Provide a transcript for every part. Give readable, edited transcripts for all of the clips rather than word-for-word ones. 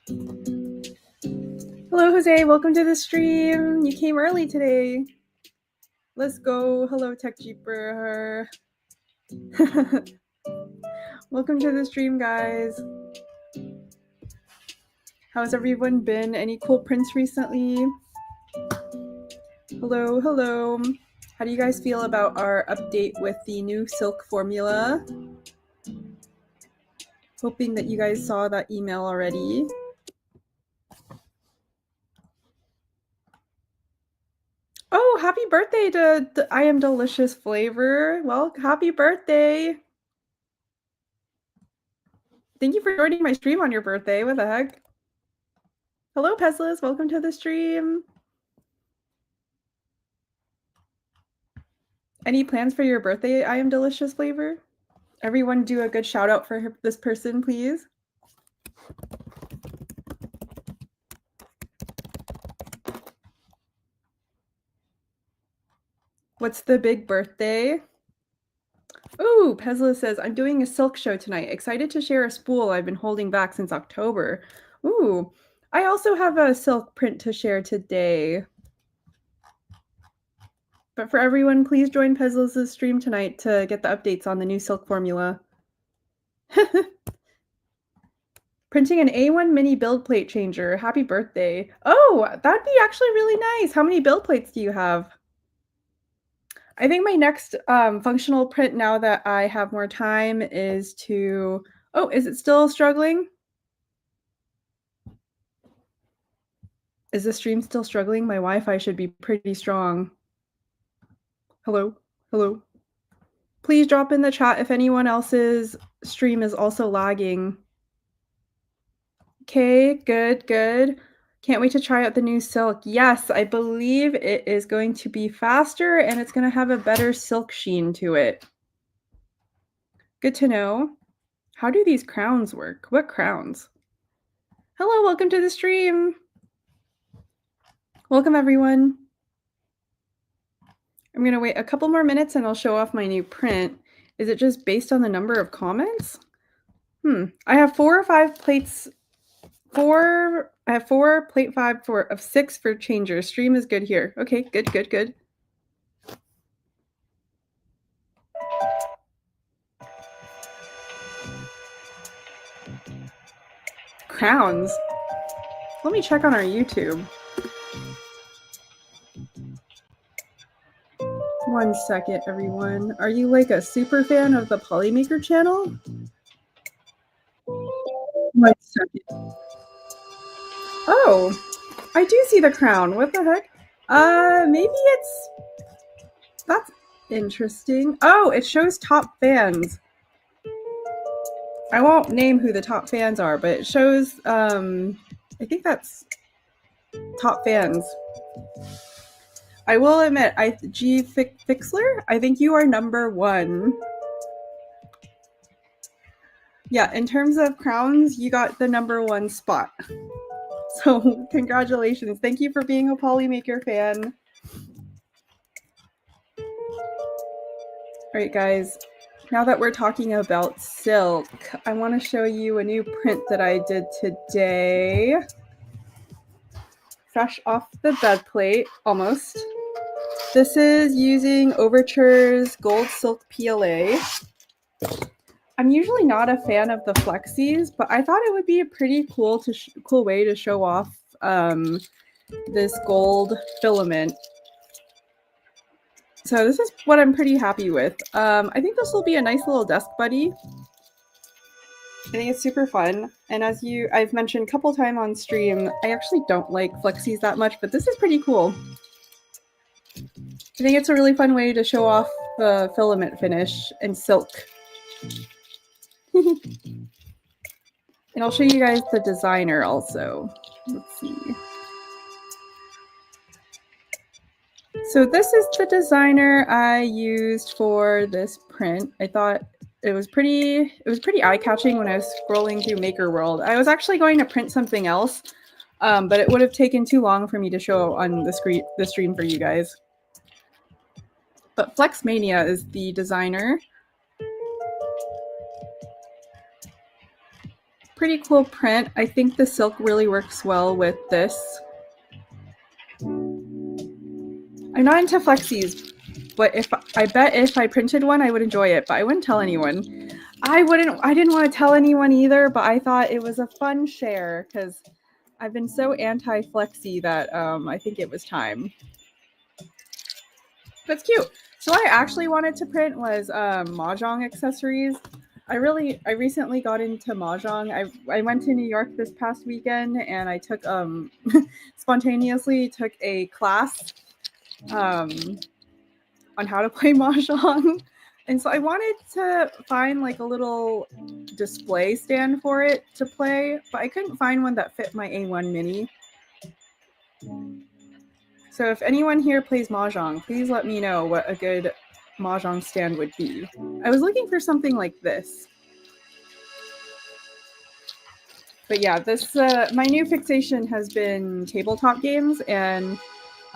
Hello, Jose. Welcome to the stream. You came early today. Let's go. Hello, Tech Jeeper. Welcome to the stream, guys. How's everyone been? Any cool prints recently? Hello, hello. How do you guys feel about our update with the new silk formula? Hoping that you guys saw that email already. Oh, happy birthday to I Am Delicious Flavor. Well, happy birthday. Thank you for joining my stream on your birthday. What the heck? Hello, Peslas. Welcome to the stream. Any plans for your birthday, I Am Delicious Flavor? Everyone do a good shout out for this person, please. What's the big birthday? Ooh, Pesla says, I'm doing a silk show tonight. Excited to share a spool I've been holding back since October. Ooh, I also have a silk print to share today. But for everyone, please join Pesla's stream tonight to get the updates on the new silk formula. Printing an A1 mini build plate changer. Happy birthday. Oh, that'd be actually really nice. How many build plates do you have? I think my next functional print, now that I have more time, is to... Oh, is it still struggling? Is the stream still struggling? My Wi-Fi should be pretty strong. Hello? Hello? Please drop in the chat if anyone else's stream is also lagging. Okay, good, good. Can't wait to try out the new silk. Yes, I believe it is going to be faster and it's going to have a better silk sheen to it. Good to know. How do these crowns work? What crowns? Hello, welcome to the stream. Welcome, everyone. I'm going to wait a couple more minutes and I'll show off my new print. Is it just based on the number of comments? I have 4 or 5 plates. I have 4, plate 5 of 6 for changers. Stream is good here. Okay, good, good, good. Crowns. Let me check on our YouTube. One second, everyone. Are you like a super fan of the Polymaker channel? One second. Oh, I do see the crown. What the heck? Maybe it's... That's interesting. Oh, it shows top fans. I won't name who the top fans are, but it shows, I think that's top fans. I will admit, G Fixler, I think you are number 1. Yeah, in terms of crowns, you got the number 1 spot. So congratulations. Thank you for being a Polymaker fan. All right, guys. Now that we're talking about silk, I want to show you a new print that I did today. Fresh off the bed plate, almost. This is using Overture's Gold Silk PLA. I'm usually not a fan of the flexies, but I thought it would be a pretty cool way to show off this gold filament. So this is what I'm pretty happy with. I think this will be a nice little desk buddy. I think it's super fun. And as I've mentioned a couple times on stream, I actually don't like flexies that much, but this is pretty cool. I think it's a really fun way to show off the filament finish and silk. And I'll show you guys the designer also. Let's see. So this is the designer I used for this print. I thought it was pretty eye-catching when I was scrolling through MakerWorld. I was actually going to print something else, but it would have taken too long for me to show on the stream for you guys. But Flexmania is the designer. pretty cool print. I think the silk really works well with this. I'm not into flexies, but I bet if I printed one, I would enjoy it, but I wouldn't tell anyone. I didn't want to tell anyone either, but I thought it was a fun share because I've been so anti-flexi that I think it was time. But it's cute. So what I actually wanted to print was mahjong accessories. I recently got into mahjong. I went to New York this past weekend and I took spontaneously took a class on how to play mahjong. And so I wanted to find like a little display stand for it to play, but I couldn't find one that fit my A1 mini. So if anyone here plays mahjong, please let me know what a good mahjong stand would be. I was looking for something like this. But yeah, this my new fixation has been tabletop games, and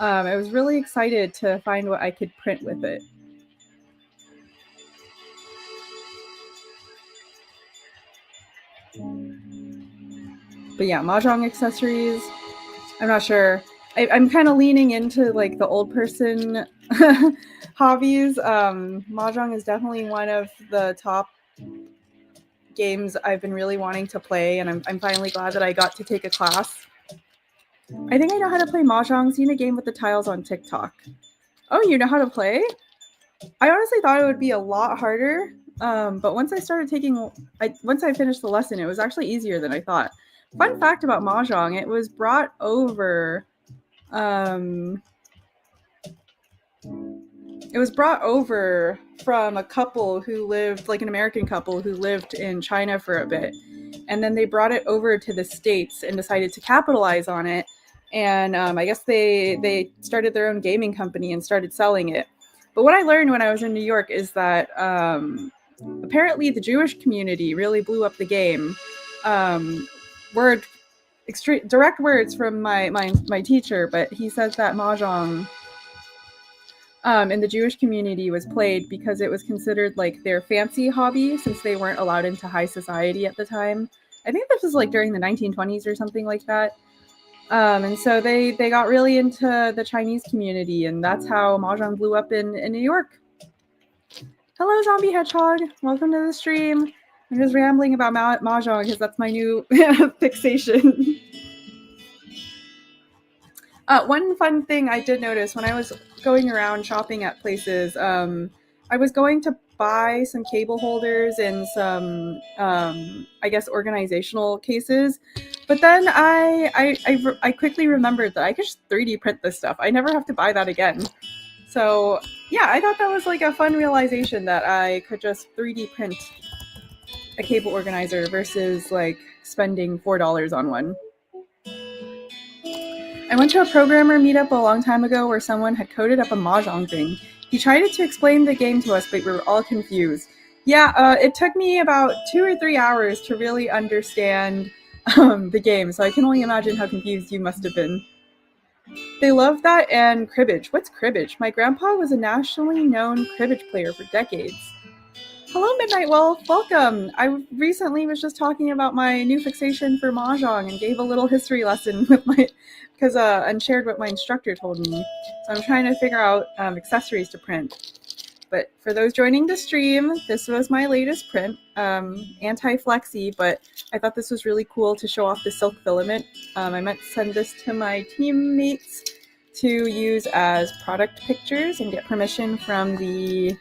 I was really excited to find what I could print with it. But yeah, mahjong accessories. I'm not sure. I'm kind of leaning into like the old person hobbies. Mahjong is definitely one of the top games I've been really wanting to play, and I'm finally glad that I got to take a class. I think I know how to play Mahjong. Seen a game with the tiles on TikTok. Oh, you know how to play? I honestly thought it would be a lot harder, but once I started once I finished the lesson, it was actually easier than I thought. Fun fact about Mahjong, it was brought over from a couple who lived, like an American couple who lived in China for a bit. And then they brought it over to the States and decided to capitalize on it. And I guess they started their own gaming company and started selling it. But what I learned when I was in New York is that apparently the Jewish community really blew up the game. Direct words from my teacher, but he says that Mahjong in the Jewish community was played because it was considered like their fancy hobby since they weren't allowed into high society at the time. I think this was like during the 1920s or something like that. And so they got really into the Chinese community, and that's how Mahjong blew up in New York. Hello, Zombie Hedgehog. Welcome to the stream. I'm just rambling about Mahjong because that's my new fixation. One fun thing I did notice when I was going around shopping at places, I was going to buy some cable holders and some, I guess, organizational cases. But then I quickly remembered that I could just 3D print this stuff. I never have to buy that again. So yeah, I thought that was like a fun realization that I could just 3D print a cable organizer versus like spending $4 on one. I went to a programmer meetup a long time ago where someone had coded up a Mahjong thing. He tried to explain the game to us, but we were all confused. Yeah, it took me about 2 or 3 hours to really understand the game, so I can only imagine how confused you must have been. They love that and cribbage. What's cribbage? My grandpa was a nationally known cribbage player for decades. Hello, Midnight Wolf. Welcome. I recently was just talking about my new fixation for Mahjong and gave a little history lesson with and shared what my instructor told me. So I'm trying to figure out accessories to print. But for those joining the stream, this was my latest print, anti-flexi, but I thought this was really cool to show off the silk filament. I meant to send this to my teammates to use as product pictures and get permission from the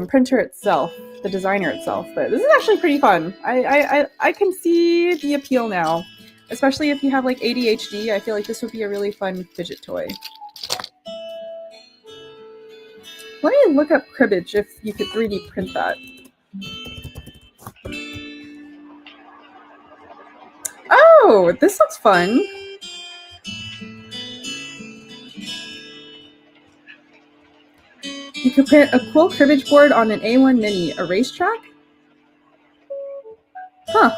printer itself, the designer itself. But this is actually pretty fun. I can see the appeal now, especially if you have like ADHD. I feel like this would be a really fun fidget toy. Let me look up cribbage if you could 3D print that. Oh, this looks fun. You could print a cool cribbage board on an A1 Mini, a racetrack? Huh.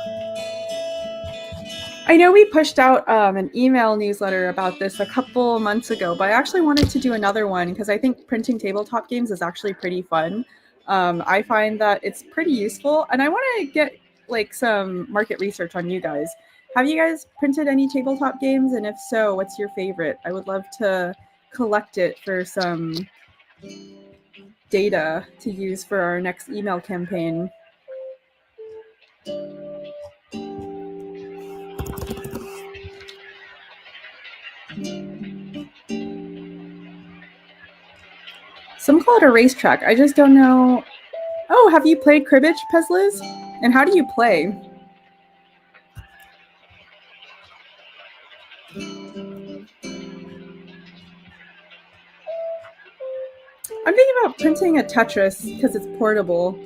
I know we pushed out an email newsletter about this a couple months ago, but I actually wanted to do another one because I think printing tabletop games is actually pretty fun. I find that it's pretty useful, and I want to get like some market research on you guys. Have you guys printed any tabletop games? And if so, what's your favorite? I would love to collect it for some data to use for our next email campaign. Some call it a racetrack. I just don't know. Oh, have you played cribbage, Pesliz? And how do you play? I'm thinking about printing a Tetris because it's portable.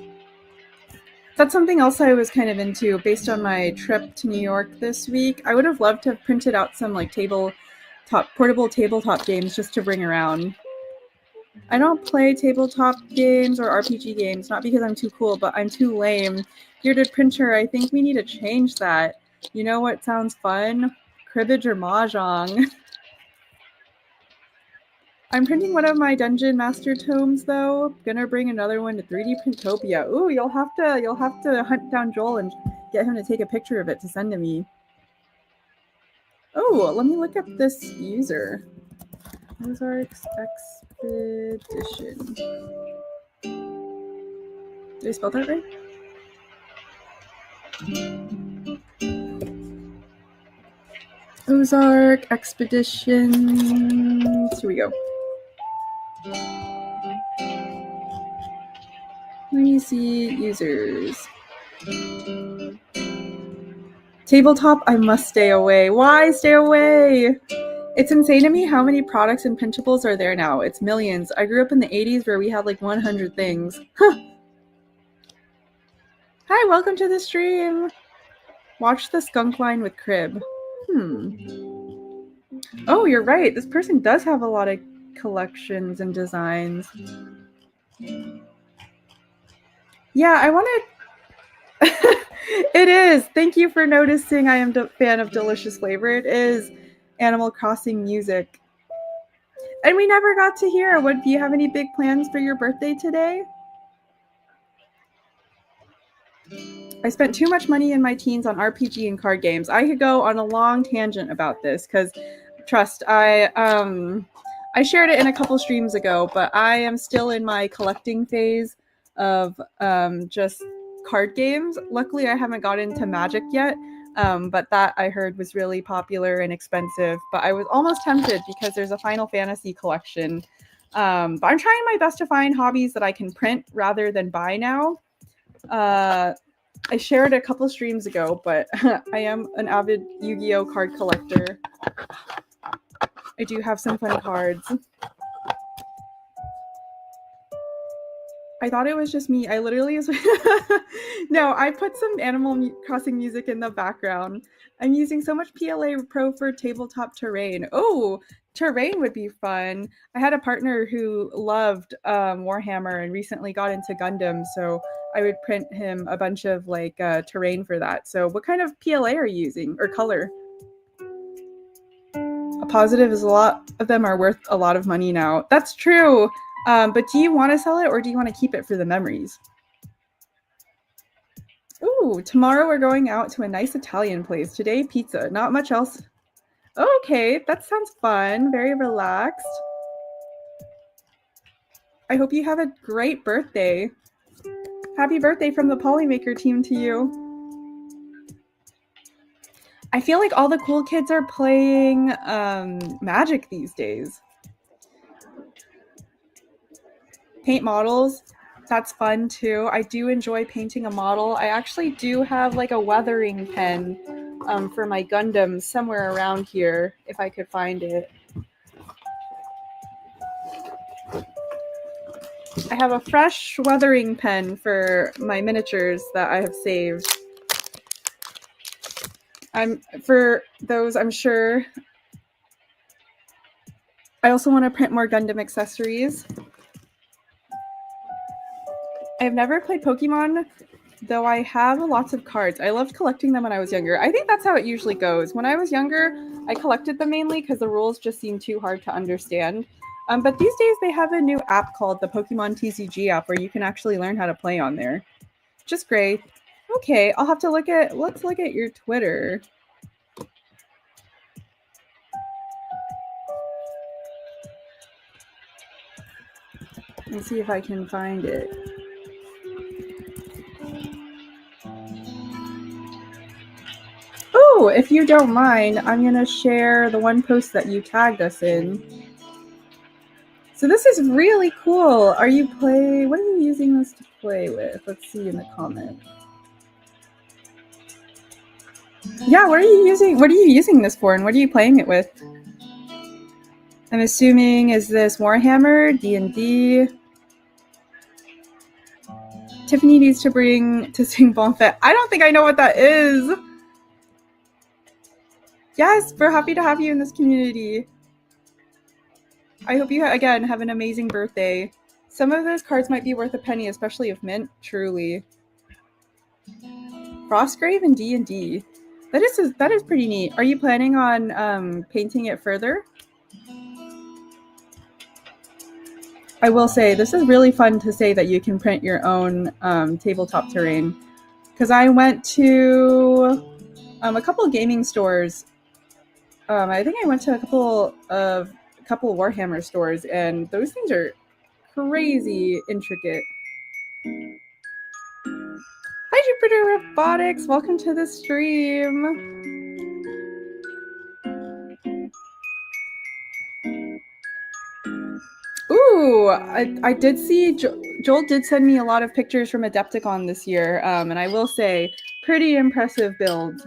That's something else I was kind of into based on my trip to New York this week. I would have loved to have printed out some like portable tabletop games just to bring around. I don't play tabletop games or RPG games, not because I'm too cool, but I'm too lame. Bearded Printer, I think we need to change that. You know what sounds fun? Cribbage or Mahjong. I'm printing one of my Dungeon Master tomes though. Gonna bring another one to 3D Printopia. Ooh, you'll have to hunt down Joel and get him to take a picture of it to send to me. Oh, let me look up this user. Ozarks Expedition. Did I spell that right? Ozark Expeditions. Here we go. Let me see users. Tabletop, I must stay away. Why stay away? It's insane to me how many products and printables are there now. It's millions. I grew up in the 80s where we had like 100 things. Huh. Hi, welcome to the stream. Watch the skunk line with Crib. Oh, you're right. This person does have a lot of collections and designs. Yeah, I want to... It is. Thank you for noticing. I am a fan of delicious flavor. It is Animal Crossing music. And we never got to hear. What, do you have any big plans for your birthday today? I spent too much money in my teens on RPG and card games. I could go on a long tangent about this because, trust, I shared it in a couple streams ago, but I am still in my collecting phase of just card games. Luckily, I haven't got into Magic yet, but that I heard was really popular and expensive. But I was almost tempted because there's a Final Fantasy collection. But I'm trying my best to find hobbies that I can print rather than buy now. I shared a couple streams ago, but I am an avid Yu-Gi-Oh card collector. I do have some fun cards. I thought it was just me. I literally was... No, I put some Animal Crossing music in the background. I'm using so much PLA Pro for tabletop terrain. Oh, terrain would be fun. I had a partner who loved Warhammer and recently got into Gundam, so I would print him a bunch of like terrain for that. So what kind of PLA are you using, or color? A positive is a lot of them are worth a lot of money now. That's true. But do you want to sell it or do you want to keep it for the memories? Ooh, tomorrow we're going out to a nice Italian place. Today, pizza. Not much else. Okay, that sounds fun. Very relaxed. I hope you have a great birthday. Happy birthday from the Polymaker team to you. I feel like all the cool kids are playing Magic these days. Paint models. That's fun too. I do enjoy painting a model. I actually do have like a weathering pen for my Gundam somewhere around here, if I could find it. I have a fresh weathering pen for my miniatures that I have saved. For those, I'm sure. I also want to print more Gundam accessories. I've never played Pokemon, though I have lots of cards. I loved collecting them when I was younger. I think that's how it usually goes. When I was younger, I collected them mainly because the rules just seemed too hard to understand. But these days, they have a new app called the Pokemon TCG app where you can actually learn how to play on there. Just great. Okay, I'll have to let's look at your Twitter. And see if I can find it. Oh, if you don't mind, I'm gonna share the one post that you tagged us in. So this is really cool. What are you using this to play with? Let's see in the comment. Yeah, what are you using this for, and what are you playing it with? I'm assuming, is this Warhammer, D&D? Tiffany needs to sing Bon Fête. I don't think I know what that is. Yes, we're happy to have you in this community. I hope you, again, have an amazing birthday. Some of those cards might be worth a penny, especially if mint, truly. Frostgrave and D&D. That is pretty neat. Are you planning on painting it further? I will say, this is really fun to say that you can print your own tabletop terrain. Because I went to a couple of gaming stores. I think I went to a couple of Warhammer stores, and those things are crazy intricate. Hi, Jupiter Robotics. Welcome to the stream. Ooh, I did see Joel did send me a lot of pictures from Adepticon this year, and I will say, pretty impressive build.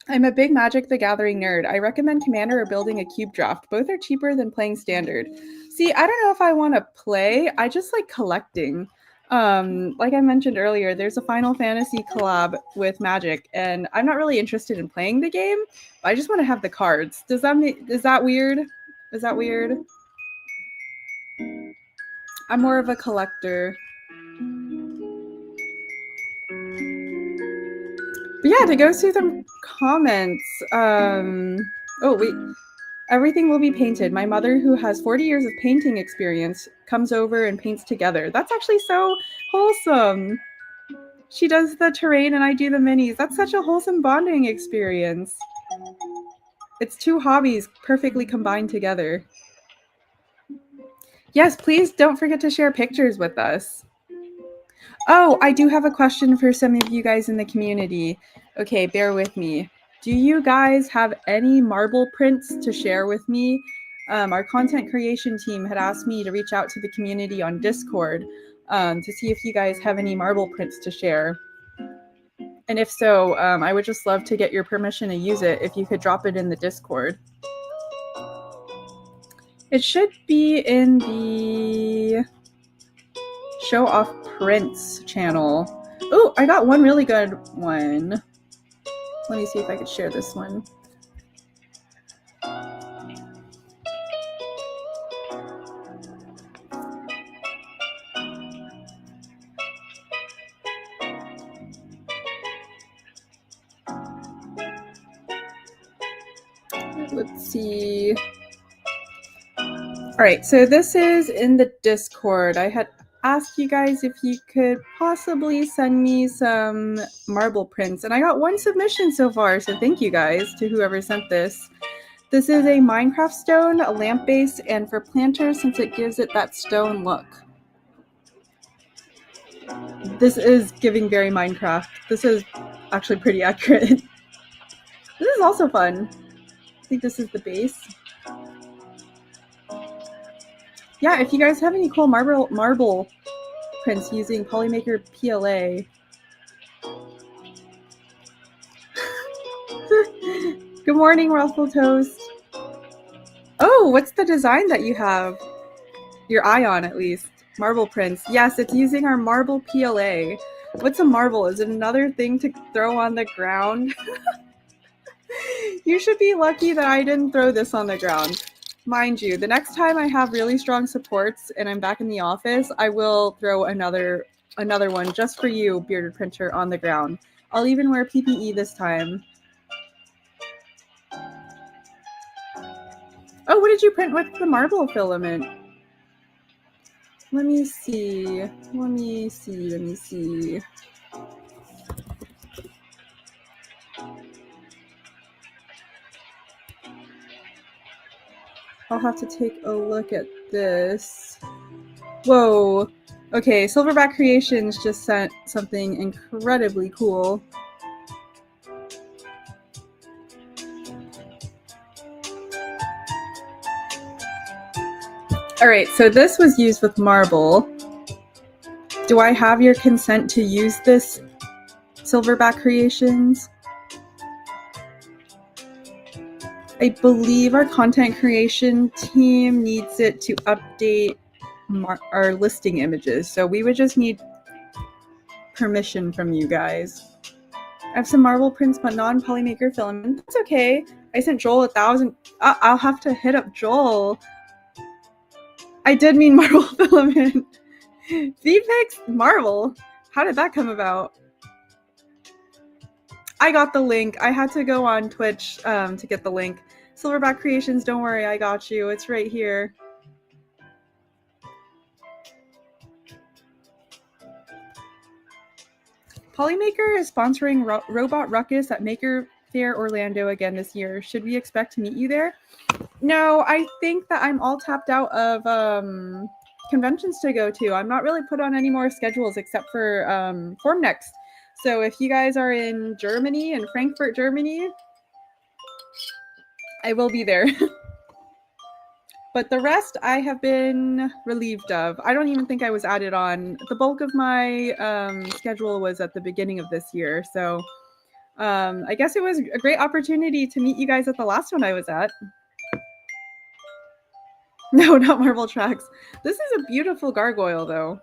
I'm a big Magic the Gathering nerd. I recommend Commander or building a cube draft. Both are cheaper than playing Standard. See, I don't know if I want to play. I just like collecting. Like I mentioned earlier, there's a Final Fantasy collab with Magic, and I'm not really interested in playing the game. I just want to have the cards. Is that weird? Is that weird? I'm more of a collector. But yeah, to go through the comments. Oh, wait. Everything will be painted. My mother, who has 40 years of painting experience, comes over and paints together. That's actually so wholesome. She does the terrain and I do the minis. That's such a wholesome bonding experience. It's two hobbies perfectly combined together. Yes, please don't forget to share pictures with us. Oh, I do have a question for some of you guys in the community. Okay, bear with me. Do you guys have any marble prints to share with me? Our content creation team had asked me to reach out to the community on Discord to see if you guys have any marble prints to share. And if so, I would just love to get your permission to use it if you could drop it in the Discord. It should be in the Show Off Prints channel. Oh, I got one really good one. Let me see if I could share this one. Let's see. All right, so this is in the Discord. I had asked you guys if you could possibly send me some marble prints, and I got one submission so far, so thank you guys to whoever sent this. This is a Minecraft stone, a lamp base, and for planters, since it gives it that stone look. This is giving very Minecraft. This is actually pretty accurate. This is also fun. I think this is the base. Yeah, if you guys have any cool marble prints using Polymaker PLA. Good morning, Ruffle Toast. Oh, what's the design that you have your eye on, at least? Marble prints. Yes, it's using our marble PLA. What's a marble? Is it another thing to throw on the ground? You should be lucky that I didn't throw this on the ground. Mind you, the next time I have really strong supports and I'm back in the office, I will throw another one just for you, bearded printer, on the ground. I'll even wear PPE this time. Oh, what did you print with the marble filament? Let me see. I'll have to take a look at this. Whoa. Okay, Silverback Creations just sent something incredibly cool. All right, so this was used with marble. Do I have your consent to use this, Silverback Creations? I believe our content creation team needs it to update our listing images. So we would just need permission from you guys. I have some marble prints, but non-Polymaker filament. That's okay. I sent Joel 1,000. I'll have to hit up Joel. I did mean marble filament. VPix marble. How did that come about? I got the link. I had to go on Twitch to get the link. Silverback Creations, don't worry, I got you. It's right here. Polymaker is sponsoring Robot Ruckus at Maker Fair Orlando again this year. Should we expect to meet you there? No, I think that I'm all tapped out of conventions to go to. I'm not really put on any more schedules except for Formnext. So if you guys are in Germany, in Frankfurt, Germany, I will be there. But the rest I have been relieved of. I don't even think I was added on. The bulk of my schedule was at the beginning of this year. So I guess it was a great opportunity to meet you guys at the last one I was at. No, not Marble Tracks. This is a beautiful gargoyle, though.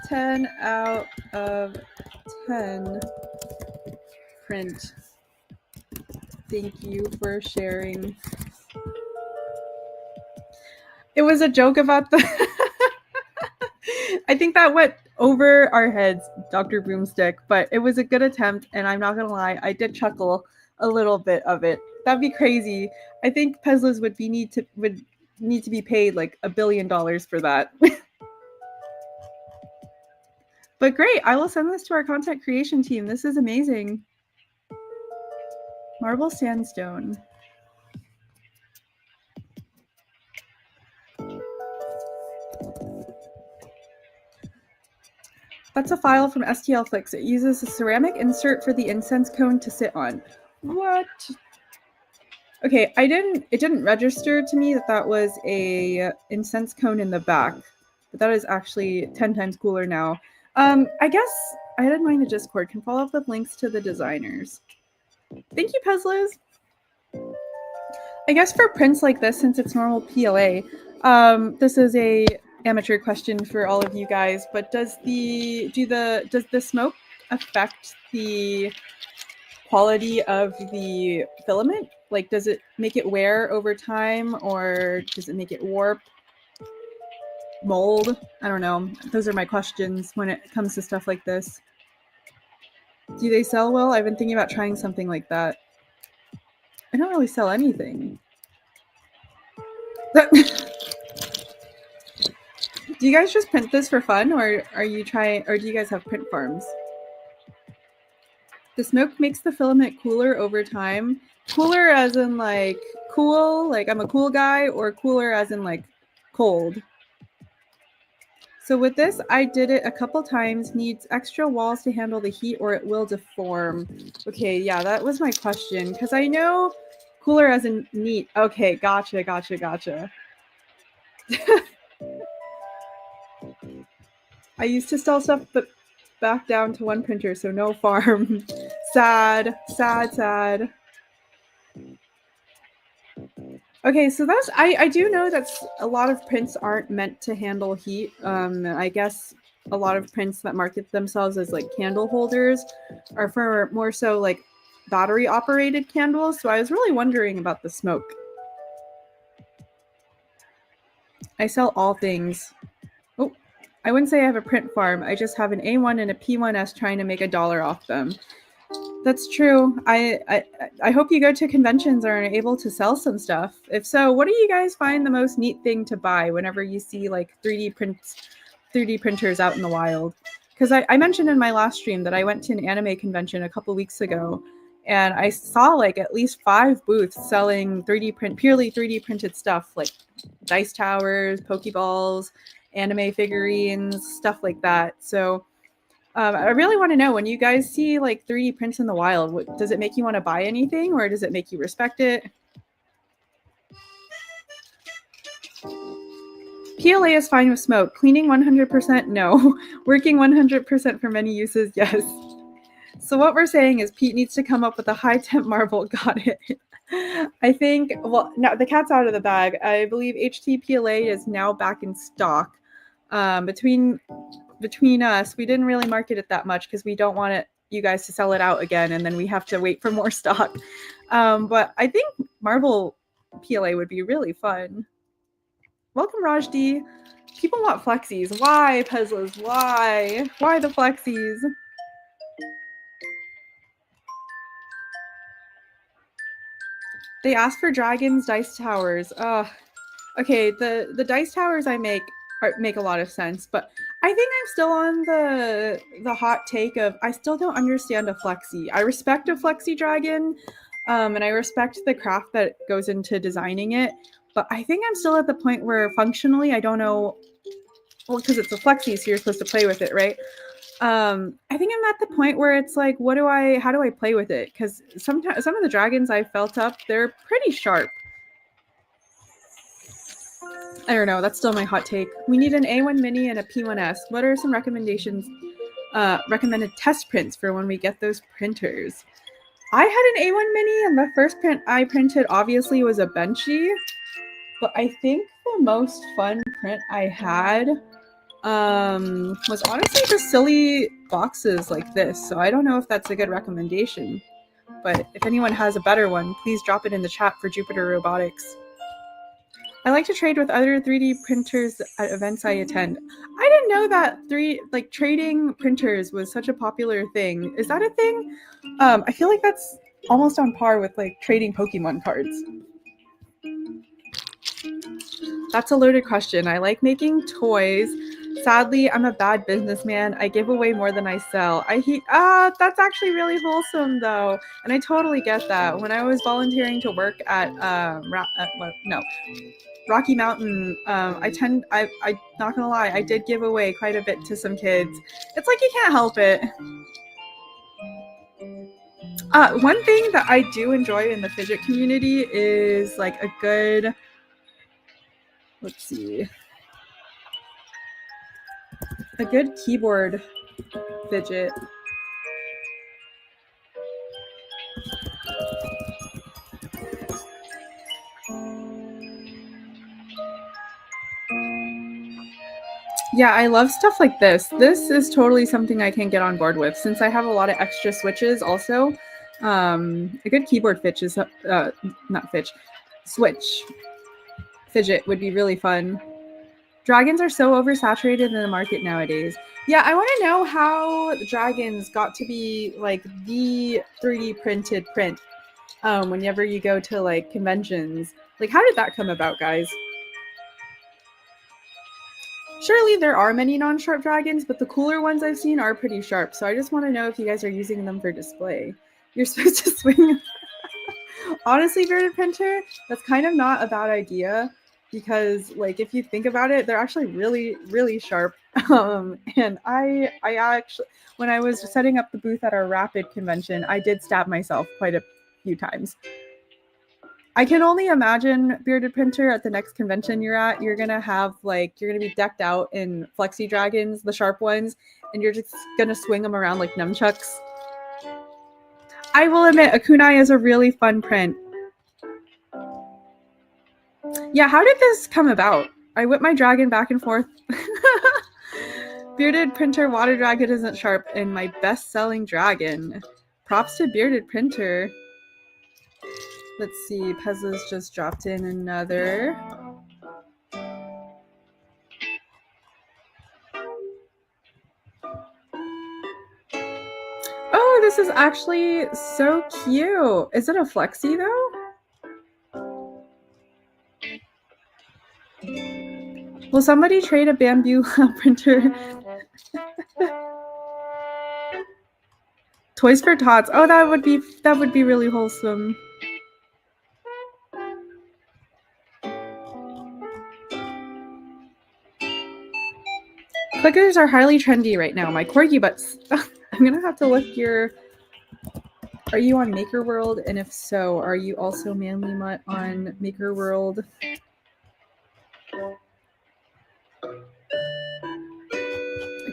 10 out of 10 print. Thank you for sharing. It was a joke about the... I think that went over our heads, Dr. Broomstick, but it was a good attempt, and I'm not going to lie, I did chuckle a little bit of it. That'd be crazy. I think Pezlas would need to be paid like $1 billion for that. But great, I will send this to our content creation team. This is amazing. Marble sandstone. That's a file from STLFlix. It uses a ceramic insert for the incense cone to sit on. What? Okay, it didn't register to me that that was a incense cone in the back, but that is actually 10 times cooler now. I guess I didn't mind the Discord. Can follow up with links to the designers. Thank you, Pezlas. I guess for prints like this, since it's normal PLA, this is a amateur question for all of you guys, but does the smoke affect the quality of the filament? Like, does it make it wear over time, or does it make it warp, mold? I don't know. Those are my questions when it comes to stuff like this. Do they sell well? I've been thinking about trying something like that. I don't really sell anything. Do you guys just print this for fun, or do you guys have print farms? The smoke makes the filament cooler over time. Cooler as in like cool, like I'm a cool guy, or cooler as in like cold? So with this, I did it a couple times. Needs extra walls to handle the heat or it will deform. Okay, yeah, that was my question. Because I know cooler as in neat. Okay, gotcha. I used to sell stuff, but back down to one printer, so no farm. Sad. Okay, so that's I do know that a lot of prints aren't meant to handle heat. I guess a lot of prints that market themselves as like candle holders are for more so like battery operated candles. So I was really wondering about the smoke. I sell all things. Oh, I wouldn't say I have a print farm. I just have an A1 and a P1S trying to make $1 off them. That's true. I hope you go to conventions and are able to sell some stuff. If so, what do you guys find the most neat thing to buy whenever you see like 3D printers out in the wild? Because I mentioned in my last stream that I went to an anime convention a couple weeks ago, and I saw like at least 5 booths selling purely 3D printed stuff like dice towers, Pokeballs, anime figurines, stuff like that. So I really want to know, when you guys see like 3D prints in the wild, does it make you want to buy anything, or does it make you respect it? PLA is fine with smoke. Cleaning 100%, no. Working 100% for many uses, yes. So what we're saying is Pete needs to come up with a high temp marble. Got it. I think, well, no, the cat's out of the bag. I believe HTPLA is now back in stock. Between us, we didn't really market it that much because we don't want you guys to sell it out again, and then we have to wait for more stock. But I think marble PLA would be really fun. Welcome, Rajdi. People want flexies. Why, Pezlas? Why? Why the flexies? They ask for dragons, dice towers. Okay, the dice towers I make a lot of sense, but I think I'm still on the hot take of I still don't understand a flexi. I respect a flexi dragon, and I respect the craft that goes into designing it, but I think I'm still at the point where functionally I don't know. Well, because it's a flexi, so you're supposed to play with it, right? I think I'm at the point where it's like, how do I play with it? Because sometimes some of the dragons I felt up, they're pretty sharp. I don't know. That's still my hot take. We need an A1 Mini and a P1S. What are some recommendations? Recommended test prints for when we get those printers. I had an A1 Mini, and the first print I printed obviously was a Benchy. But I think the most fun print I had was honestly just silly boxes like this. So I don't know if that's a good recommendation. But if anyone has a better one, please drop it in the chat for Jupiter Robotics. I like to trade with other 3D printers at events I attend. I didn't know that trading printers was such a popular thing. Is that a thing? I feel like that's almost on par with like trading Pokemon cards. That's a loaded question. I like making toys. Sadly, I'm a bad businessman. I give away more than I sell. That's actually really wholesome though. And I totally get that. When I was volunteering to work at Rocky Mountain, I'm not gonna lie, I did give away quite a bit to some kids. It's like you can't help it. One thing that I do enjoy in the fidget community is like a good, let's see, a good keyboard fidget. Yeah, I love stuff like this. This is totally something I can get on board with since I have a lot of extra switches also. A good keyboard switch fidget would be really fun. Dragons are so oversaturated in the market nowadays. Yeah, I want to know how dragons got to be like the 3D printed print whenever you go to like conventions. Like, how did that come about, guys? Surely there are many non-sharp dragons, but the cooler ones I've seen are pretty sharp. So I just want to know if you guys are using them for display. You're supposed to swing. Honestly, Bearded Printer, that's kind of not a bad idea because, like, if you think about it, they're actually really, really sharp. And I actually, when I was setting up the booth at our Rapid convention, I did stab myself quite a few times. I can only imagine, Bearded Printer, at the next convention you're at, you're gonna be decked out in flexi dragons, the sharp ones, and you're just gonna swing them around like nunchucks. I will admit, a kunai is a really fun print. Yeah, how did this come about? I whip my dragon back and forth. Bearded Printer water dragon isn't sharp, and my best-selling dragon. Props to Bearded Printer. Let's see, Pezla's just dropped in another. Oh, this is actually so cute. Is it a flexi though? Will somebody trade a bamboo printer? Toys for Tots. Oh, that would be really wholesome. Clickers are highly trendy right now. My corgi butts. I'm gonna have to look your. Are you on MakerWorld? And if so, are you also Manly Mutt on MakerWorld? I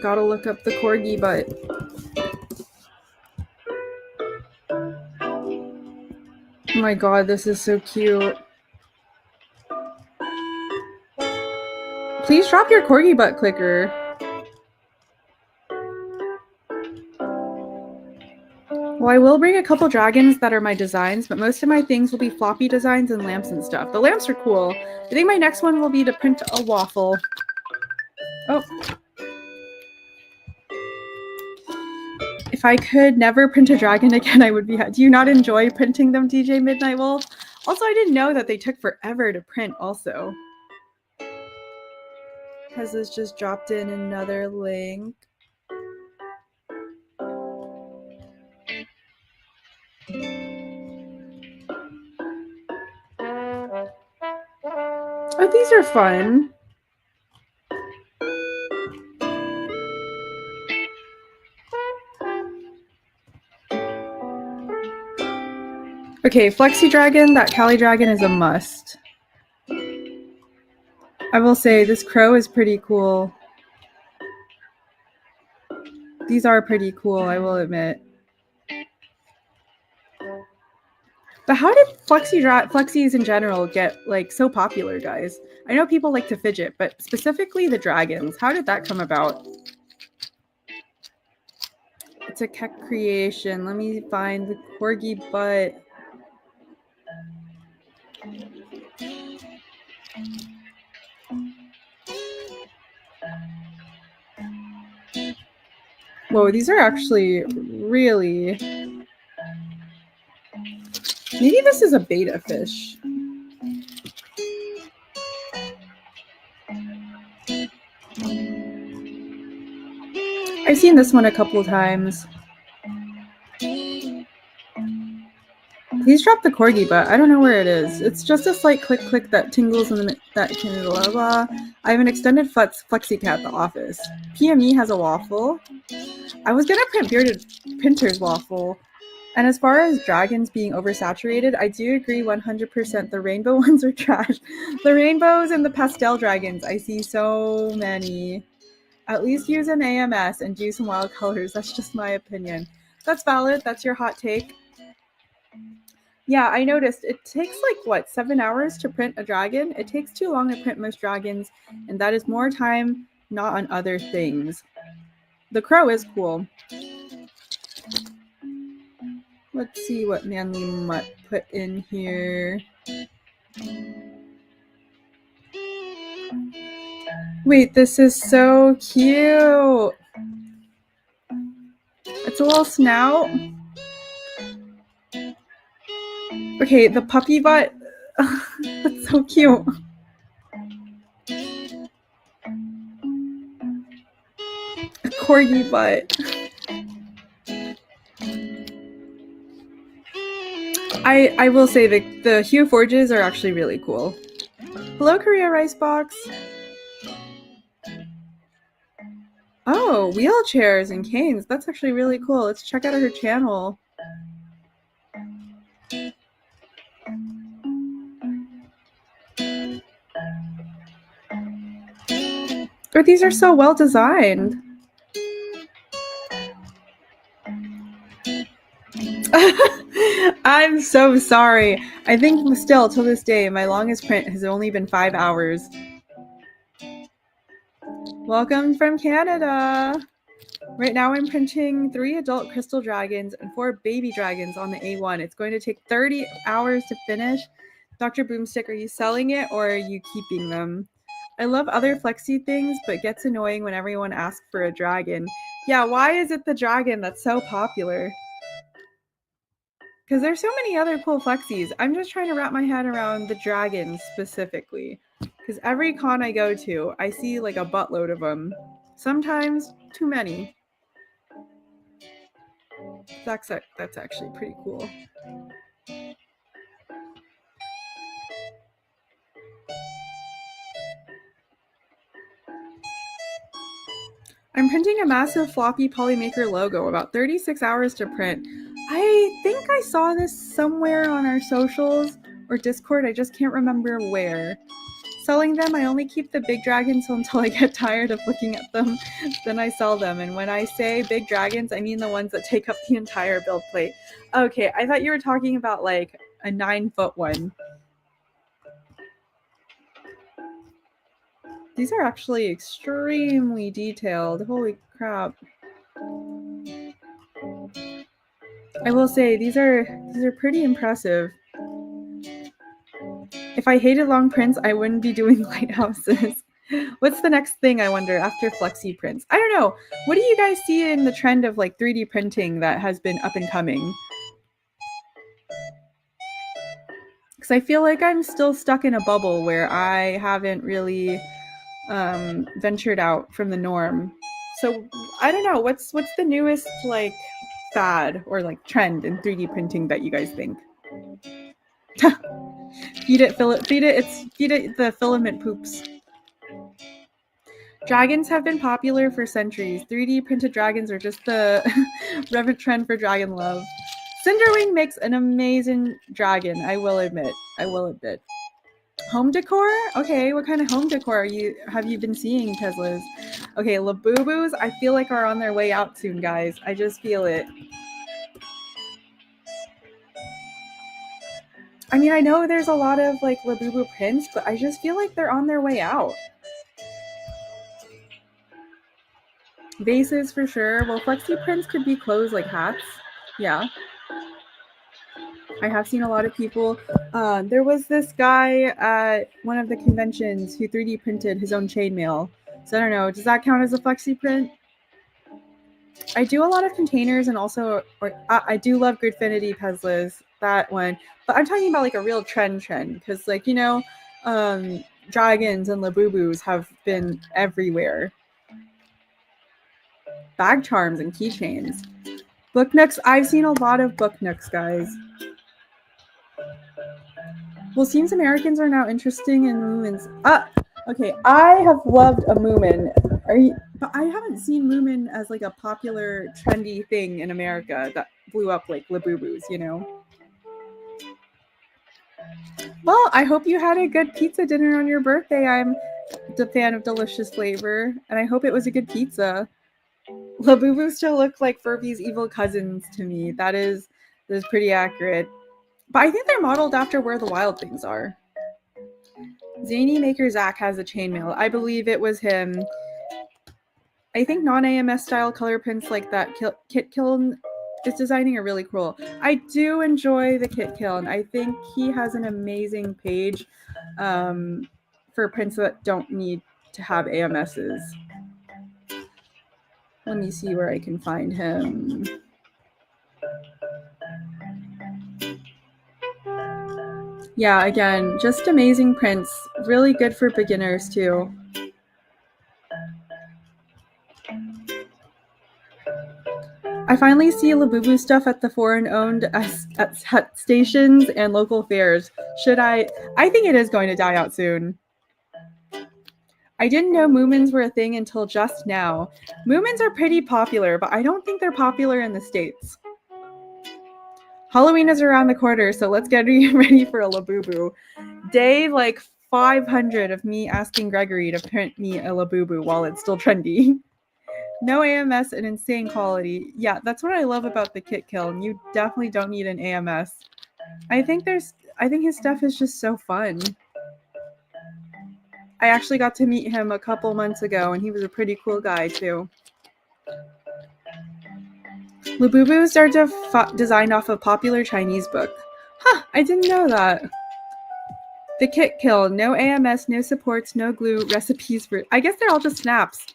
gotta look up the corgi butt. Oh my god, this is so cute. Please drop your corgi butt clicker. Well, I will bring a couple dragons that are my designs, but most of my things will be floppy designs and lamps and stuff. The lamps are cool. I think my next one will be to print a waffle. Oh. If I could never print a dragon again, I would be. Do you not enjoy printing them, DJ Midnight Wolf? Also, I didn't know that they took forever to print also. Has this just dropped in another link? Oh, these are fun. Okay, Flexi Dragon, that Cali Dragon is a must. I will say this crow is pretty cool. These are pretty cool, I will admit. But how did Flexies in general get like so popular, guys? I know people like to fidget, but specifically the dragons. How did that come about? It's a Keck creation. Let me find the corgi butt. Whoa, these are actually really... Maybe this is a beta fish. I've seen this one a couple times. Please drop the corgi butt. I don't know where it is. It's just a slight click click that tingles in that can blah blah. I have an extended flexi cat at the office. PME has a waffle. I was gonna print bearded printer's waffle. And as far as dragons being oversaturated, I do agree 100%. The rainbow ones are trash. The rainbows and the pastel dragons, I see so many. At least use an AMS and do some wild colors. That's just my opinion. That's valid. That's your hot take. Yeah, I noticed it takes like, what, 7 hours to print a dragon? It takes too long to print most dragons, and that is more time, not on other things. The crow is cool. Let's see what Manly Mutt put in here. Wait, this is so cute. It's a little snout. Okay, the puppy butt. That's so cute. A corgi butt. I will say the Hue Forges are actually really cool. Hello, Korea Rice Box. Oh, wheelchairs and canes. That's actually really cool. Let's check out her channel. Oh, these are so well designed. I'm so sorry. I think still to this day, my longest print has only been 5 hours. Welcome from Canada. Right now I'm printing 3 adult crystal dragons and 4 baby dragons on the A1. It's going to take 30 hours to finish. Dr. Boomstick, are you selling it or are you keeping them? I love other flexi things, but gets annoying when everyone asks for a dragon. Yeah, why is it the dragon that's so popular? Because there's so many other cool flexis. I'm just trying to wrap my head around the dragons specifically. Because every con I go to, I see like a buttload of them. Sometimes too many. That's actually pretty cool. I'm printing a massive floppy Polymaker logo, about 36 hours to print. I think I saw this somewhere on our socials or Discord, I just can't remember where. Selling them, I only keep the big dragons until I get tired of looking at them, then I sell them. And when I say big dragons, I mean the ones that take up the entire build plate. Okay, I thought you were talking about like a 9-foot one. These are actually extremely detailed. Holy crap. I will say these are pretty impressive. If I hated long prints, I wouldn't be doing lighthouses. What's the next thing, I wonder, after flexi prints? I don't know. What do you guys see in the trend of like 3D printing that has been up and coming? Because I feel like I'm still stuck in a bubble where I haven't really ventured out from the norm. So I don't know. What's the newest like fad or like trend in 3D printing that you guys think? Feed it the filament poops. Dragons have been popular for centuries. 3D printed dragons are just the relevant trend for dragon love. Cinderwing makes an amazing dragon, I will admit. Home decor? Okay, what kind of home decor have you been seeing, Teslas? Okay, Labubus, I feel like are on their way out soon, guys. I just feel it. I mean, I know there's a lot of like Labubu prints, but I just feel like they're on their way out. Vases for sure. Well, flexi prints could be clothes like hats. Yeah. I have seen a lot of people. There was this guy at one of the conventions who 3D printed his own chainmail. So I don't know. Does that count as a flexi print? I do a lot of containers and also, I do love Gridfinity Peslas, that one. But I'm talking about like a real trend because like, you know, dragons and Labubus have been everywhere. Bag charms and keychains. Book nooks, I've seen a lot of book nooks, guys. Well, seems Americans are now interesting in Moomins. Okay, I have loved a Moomin. But I haven't seen Moomin as like a popular, trendy thing in America that blew up like Labubus, you know? Well, I hope you had a good pizza dinner on your birthday. I'm a fan of delicious flavor, and I hope it was a good pizza. Labubu still look like Furby's evil cousins to me. That is pretty accurate. But I think they're modeled after where the wild things are. Zany Maker Zach has a chainmail. I believe it was him. I think non-AMS style color prints like that Kit Kiln is designing are really cool. I do enjoy the Kit Kiln. I think he has an amazing page for prints that don't need to have AMSs. Let me see where I can find him. Yeah, again, just amazing prints. Really good for beginners too. I finally see Labubu stuff at the foreign-owned at stations and local fairs. I think it is going to die out soon. I didn't know Moomins were a thing until just now. Moomins are pretty popular, but I don't think they're popular in the States. Halloween is around the corner, so let's get ready for a Labubu. Day like 500 of me asking Gregory to print me a Labubu while it's still trendy. No AMS and insane quality. Yeah, that's what I love about the Kit Kiln. You definitely don't need an AMS. I think his stuff is just so fun. I actually got to meet him a couple months ago, and he was a pretty cool guy too. Labubus are designed off a popular Chinese book. Huh, I didn't know that. The Kit Kiln, no AMS, no supports, no glue, recipes for... I guess they're all just snaps.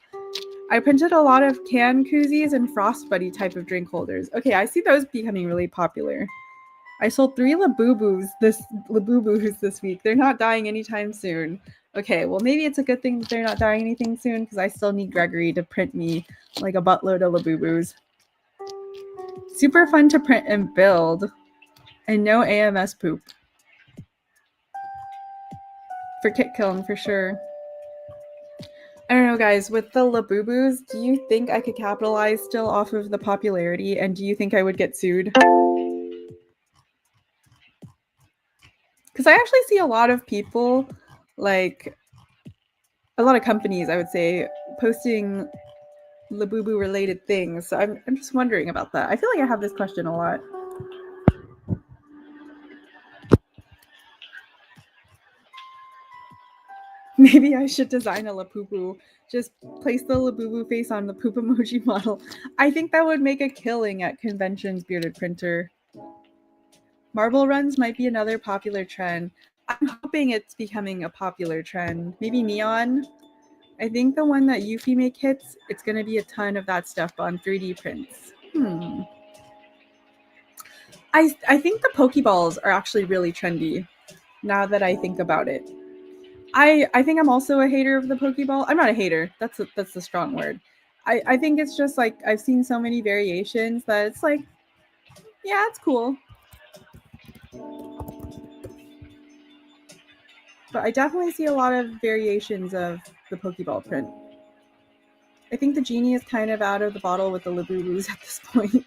I printed a lot of can koozies and Frost Buddy type of drink holders. Okay, I see those becoming really popular. I sold 3 Labubus this week. They're not dying anytime soon. Okay, well maybe it's a good thing that they're not dying anything soon because I still need Gregory to print me like a buttload of Labubus. Super fun to print and build. And no AMS poop. For Kit Kiln, for sure. I don't know, guys, with the Labubus, do you think I could capitalize still off of the popularity? And do you think I would get sued? Because I actually see a lot of people, like a lot of companies, I would say, posting Labubu related things. So I'm just wondering about that. I feel like I have this question a lot. Maybe I should design a Labubu. Just place the Labubu face on the poop emoji model. I think that would make a killing at conventions, bearded printer. Marble runs might be another popular trend. I'm hoping it's becoming a popular trend. Maybe neon. I think the one that Yuffie make hits, it's going to be a ton of that stuff on 3D prints. I think the Pokeballs are actually really trendy now that I think about it. I think I'm also a hater of the Pokeball. I'm not a hater. That's the strong word. I think it's just like I've seen so many variations that it's like, yeah, it's cool. But I definitely see a lot of variations of the Pokeball print. I think the genie is kind of out of the bottle with the Labubus at this point.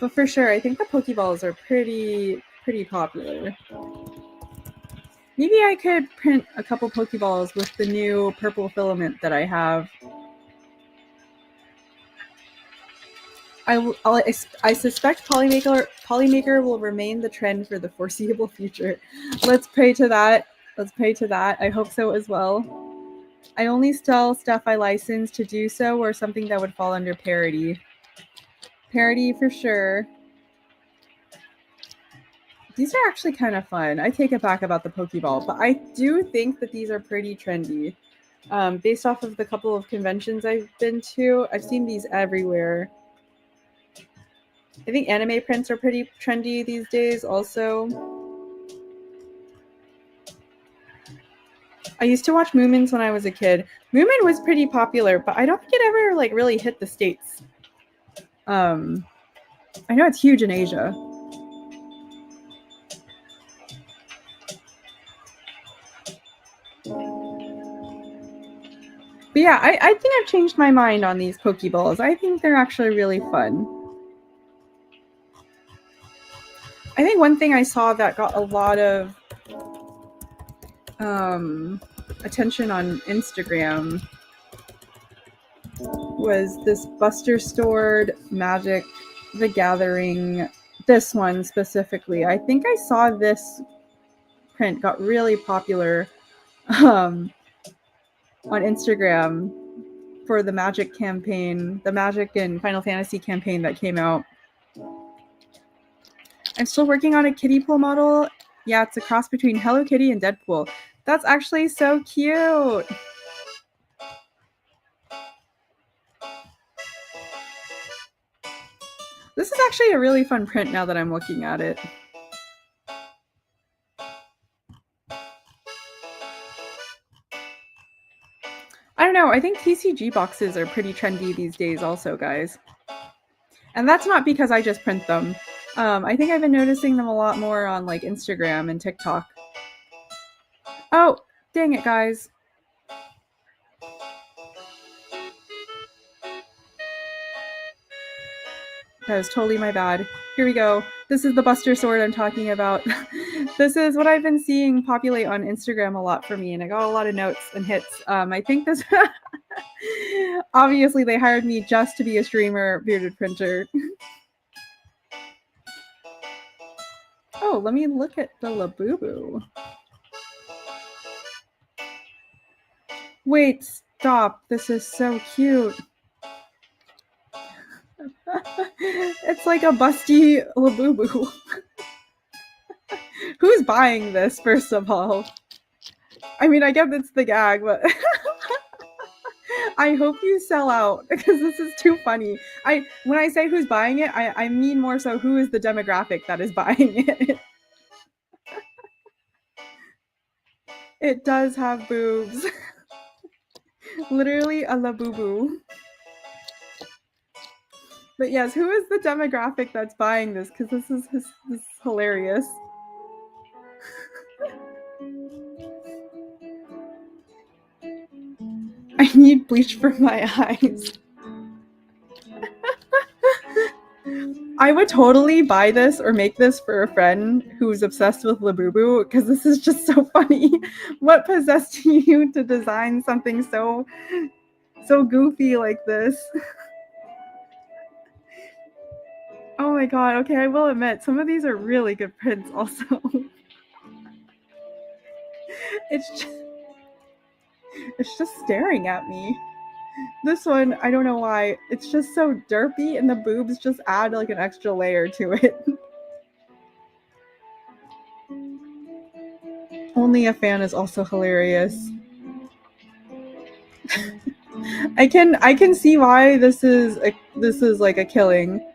But for sure, I think the Pokeballs are pretty popular. Maybe I could print a couple Pokeballs with the new purple filament that I have. I suspect Polymaker will remain the trend for the foreseeable future. Let's pray to that. Let's pray to that. I hope so as well. I only sell stuff I license to do so or something that would fall under parody. Parody for sure. These are actually kind of fun. I take it back about the Pokeball, but I do think that these are pretty trendy. Based off of the couple of conventions I've been to, I've seen these everywhere. I think anime prints are pretty trendy these days also. I used to watch Moomins when I was a kid. Moomin was pretty popular, but I don't think it ever like really hit the States. I know it's huge in Asia. But yeah, I think I've changed my mind on these Pokeballs. I think they're actually really fun. I think one thing I saw that got a lot of attention on Instagram was this Buster Stored Magic the Gathering. This one specifically. I think I saw this print got really popular on Instagram for the Magic campaign, the Magic and Final Fantasy campaign that came out. I'm still working on a kiddie pool model. Yeah, it's a cross between Hello Kitty and Deadpool. That's actually so cute. This is actually a really fun print now that I'm looking at it. I don't know. I think TCG boxes are pretty trendy these days also, guys. And that's not because I just print them. I think I've been noticing them a lot more on like Instagram and TikTok. Oh, dang it, guys. That was totally my bad. Here we go. This is the Buster Sword I'm talking about. This is what I've been seeing populate on Instagram a lot for me, and I got a lot of notes and hits. I think this... Obviously, they hired me just to be a streamer, bearded printer. Oh, let me look at the Labubu. Wait, stop. This is so cute. It's like a busty Labubu. Who's buying this, first of all? I mean, I get it's the gag, but I hope you sell out because this is too funny. When I say who's buying it, I mean more so who is the demographic that is buying it. It does have boobs. Literally a Labubu. But yes, who is the demographic that's buying this? Because this is hilarious. I need bleach for my eyes. I would totally buy this or make this for a friend who's obsessed with Labubu because this is just so funny. What possessed you to design something so goofy like this? Oh my god, okay, I will admit, some of these are really good prints also. It's just staring at me. This one, I don't know why, it's just so derpy and the boobs just add like an extra layer to it. Only a fan is also hilarious. I can see why this is like a killing.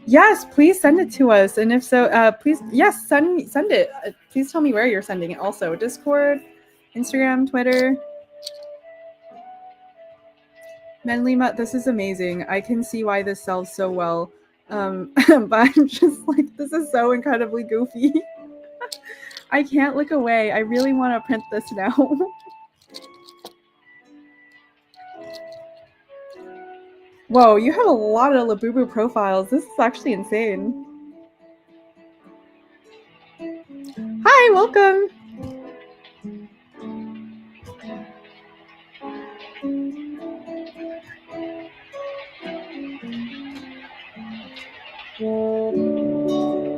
Yes, please send it to us, and if so, please send it. Please tell me where you're sending it. Also, Discord, Instagram, Twitter. Menlima, this is amazing. I can see why this sells so well. But I'm just like, this is so incredibly goofy. I can't look away. I really want to print this now. Whoa, you have a lot of Labubu profiles. This is actually insane. Hi, welcome.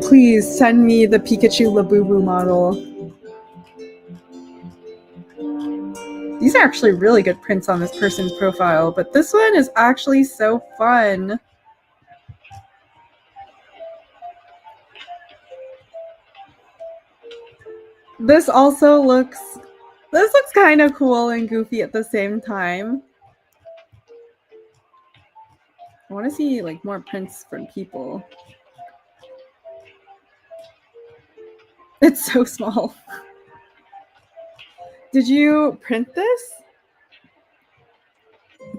Please send me the Pikachu Labubu model. These are actually really good prints on this person's profile, but this one is actually so fun. This also looks kind of cool and goofy at the same time. I want to see like more prints from people. It's so small. Did you print this,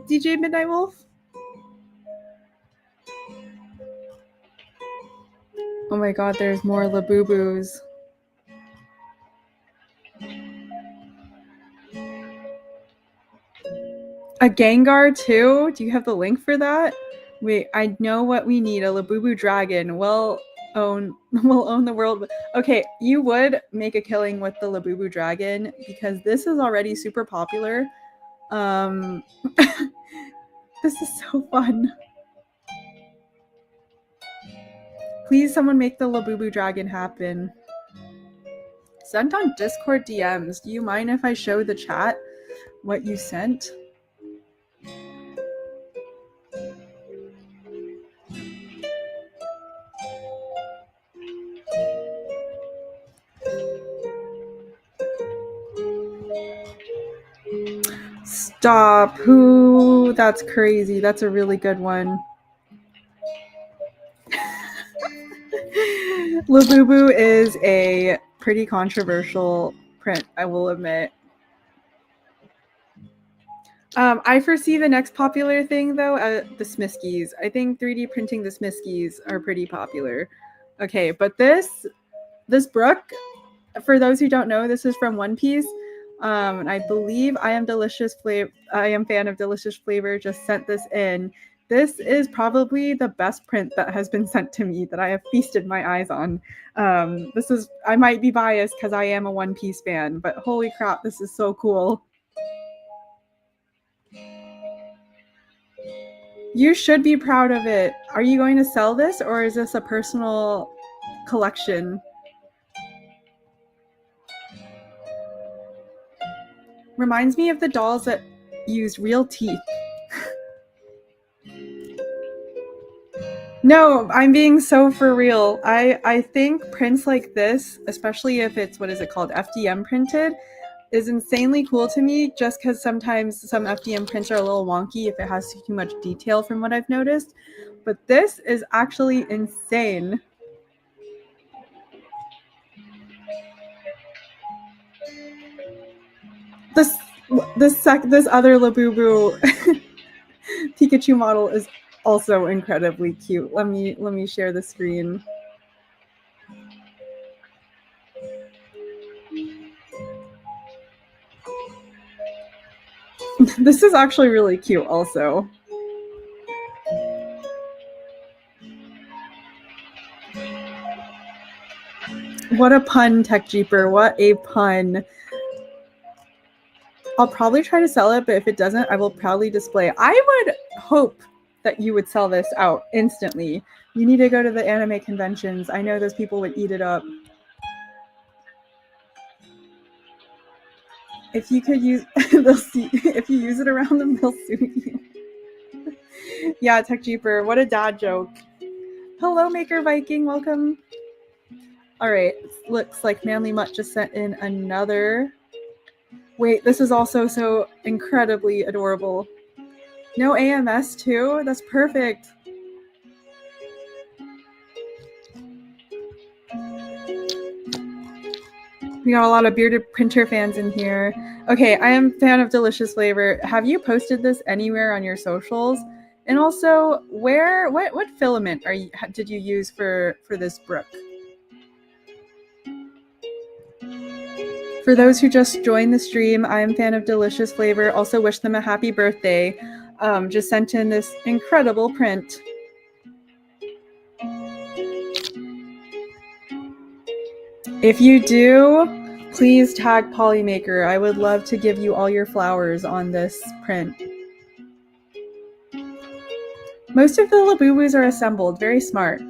DJ Midnight Wolf? Oh my god, there's more Labubus. A Gengar too? Do you have the link for that? Wait, I know what we need. A Labubu dragon. We'll own the world. Okay, you would make a killing with the Labubu dragon because this is already super popular. This is so fun. Please, someone make the Labubu dragon happen. Sent on Discord DMs. Do you mind if I show the chat what you sent? Stop. Who? That's crazy. That's a really good one. Labubu is a pretty controversial print, I will admit. I foresee the next popular thing, though, the Smiskies. I think 3D printing the Smiskies are pretty popular. Okay, but this Brook, for those who don't know, this is from One Piece. And I believe I am fan of Delicious Flavor just sent this in. This is probably the best print that has been sent to me that I have feasted my eyes on. I might be biased because I am a One Piece fan, but holy crap, this is so cool. You should be proud of it. Are you going to sell this, or is this a personal collection? Reminds me of the dolls that used real teeth. No, I'm being so for real. I think prints like this, especially if it's, what is it called, FDM printed, is insanely cool to me, just because sometimes some FDM prints are a little wonky if it has too much detail from what I've noticed. But this is actually insane. This other Labubu Pikachu model is also incredibly cute. Let me share the screen. This is actually really cute also. What a pun, Tech Jeeper. What a pun. I'll probably try to sell it, but if it doesn't, I will proudly display it. I would hope that you would sell this out instantly. You need to go to the anime conventions. I know those people would eat it up. If you could use, they'll see. If you use it around them, they'll sue you. Yeah, Tech Jeeper. What a dad joke. Hello, Maker Viking. Welcome. All right. Looks like Manly Mutt just sent in another. Wait, this is also so incredibly adorable. No AMS too? That's perfect. We got a lot of bearded printer fans in here. Okay, I am a fan of Delicious Flavor. Have you posted this anywhere on your socials? And also, what filament did you use for this book? For those who just joined the stream, I am a fan of Delicious Flavor. Also wish them a happy birthday. Just sent in this incredible print. If you do, please tag Polymaker. I would love to give you all your flowers on this print. Most of the Labubus are assembled. Very smart.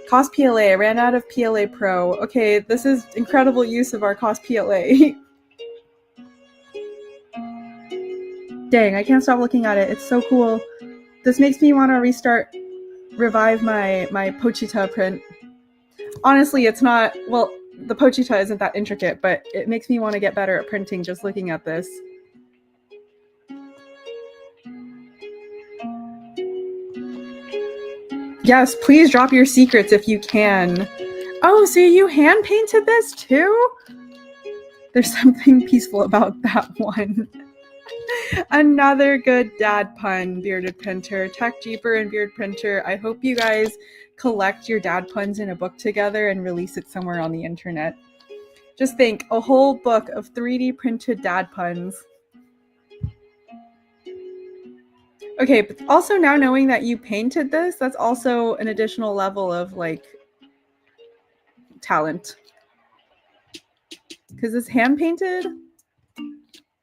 Cost PLA. I ran out of PLA Pro. Okay, this is incredible use of our Cost PLA. Dang, I can't stop looking at it. It's so cool. This makes me want to revive my Pochita print. Honestly, it's not, well, the Pochita isn't that intricate, but it makes me want to get better at printing just looking at this. Yes, please drop your secrets if you can. Oh, so you hand painted this too? There's something peaceful about that one. Another good dad pun, Bearded Printer. Tech Jeeper and Beard Printer. I hope you guys collect your dad puns in a book together and release it somewhere on the internet. Just think, a whole book of 3D printed dad puns. Okay, but also now knowing that you painted this, that's also an additional level of like talent. Because it's hand painted.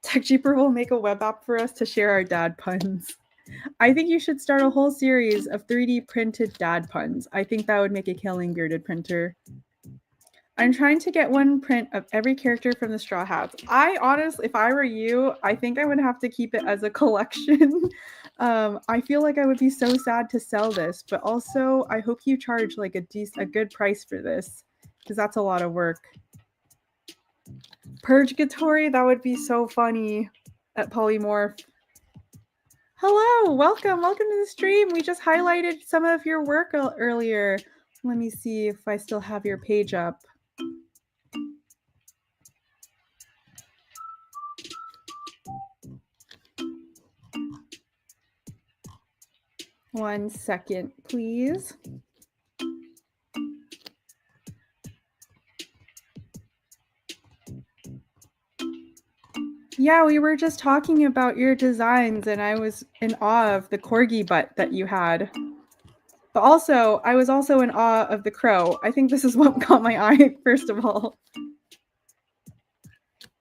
Tech Jeeper will make a web app for us to share our dad puns. I think you should start a whole series of 3D printed dad puns. I think that would make a killing, Bearded Printer. I'm trying to get one print of every character from the Straw Hats. I honestly, if I were you, I think I would have to keep it as a collection. I feel like I would be so sad to sell this, but also I hope you charge like a good price for this, because that's a lot of work. Purgatory, that would be so funny at Polymorph. Hello, welcome to the stream. We just highlighted some of your work earlier. Let me see if I still have your page up. One second, please. Yeah, we were just talking about your designs and I was in awe of the corgi butt that you had. But also, I was also in awe of the crow. I think this is what caught my eye, first of all.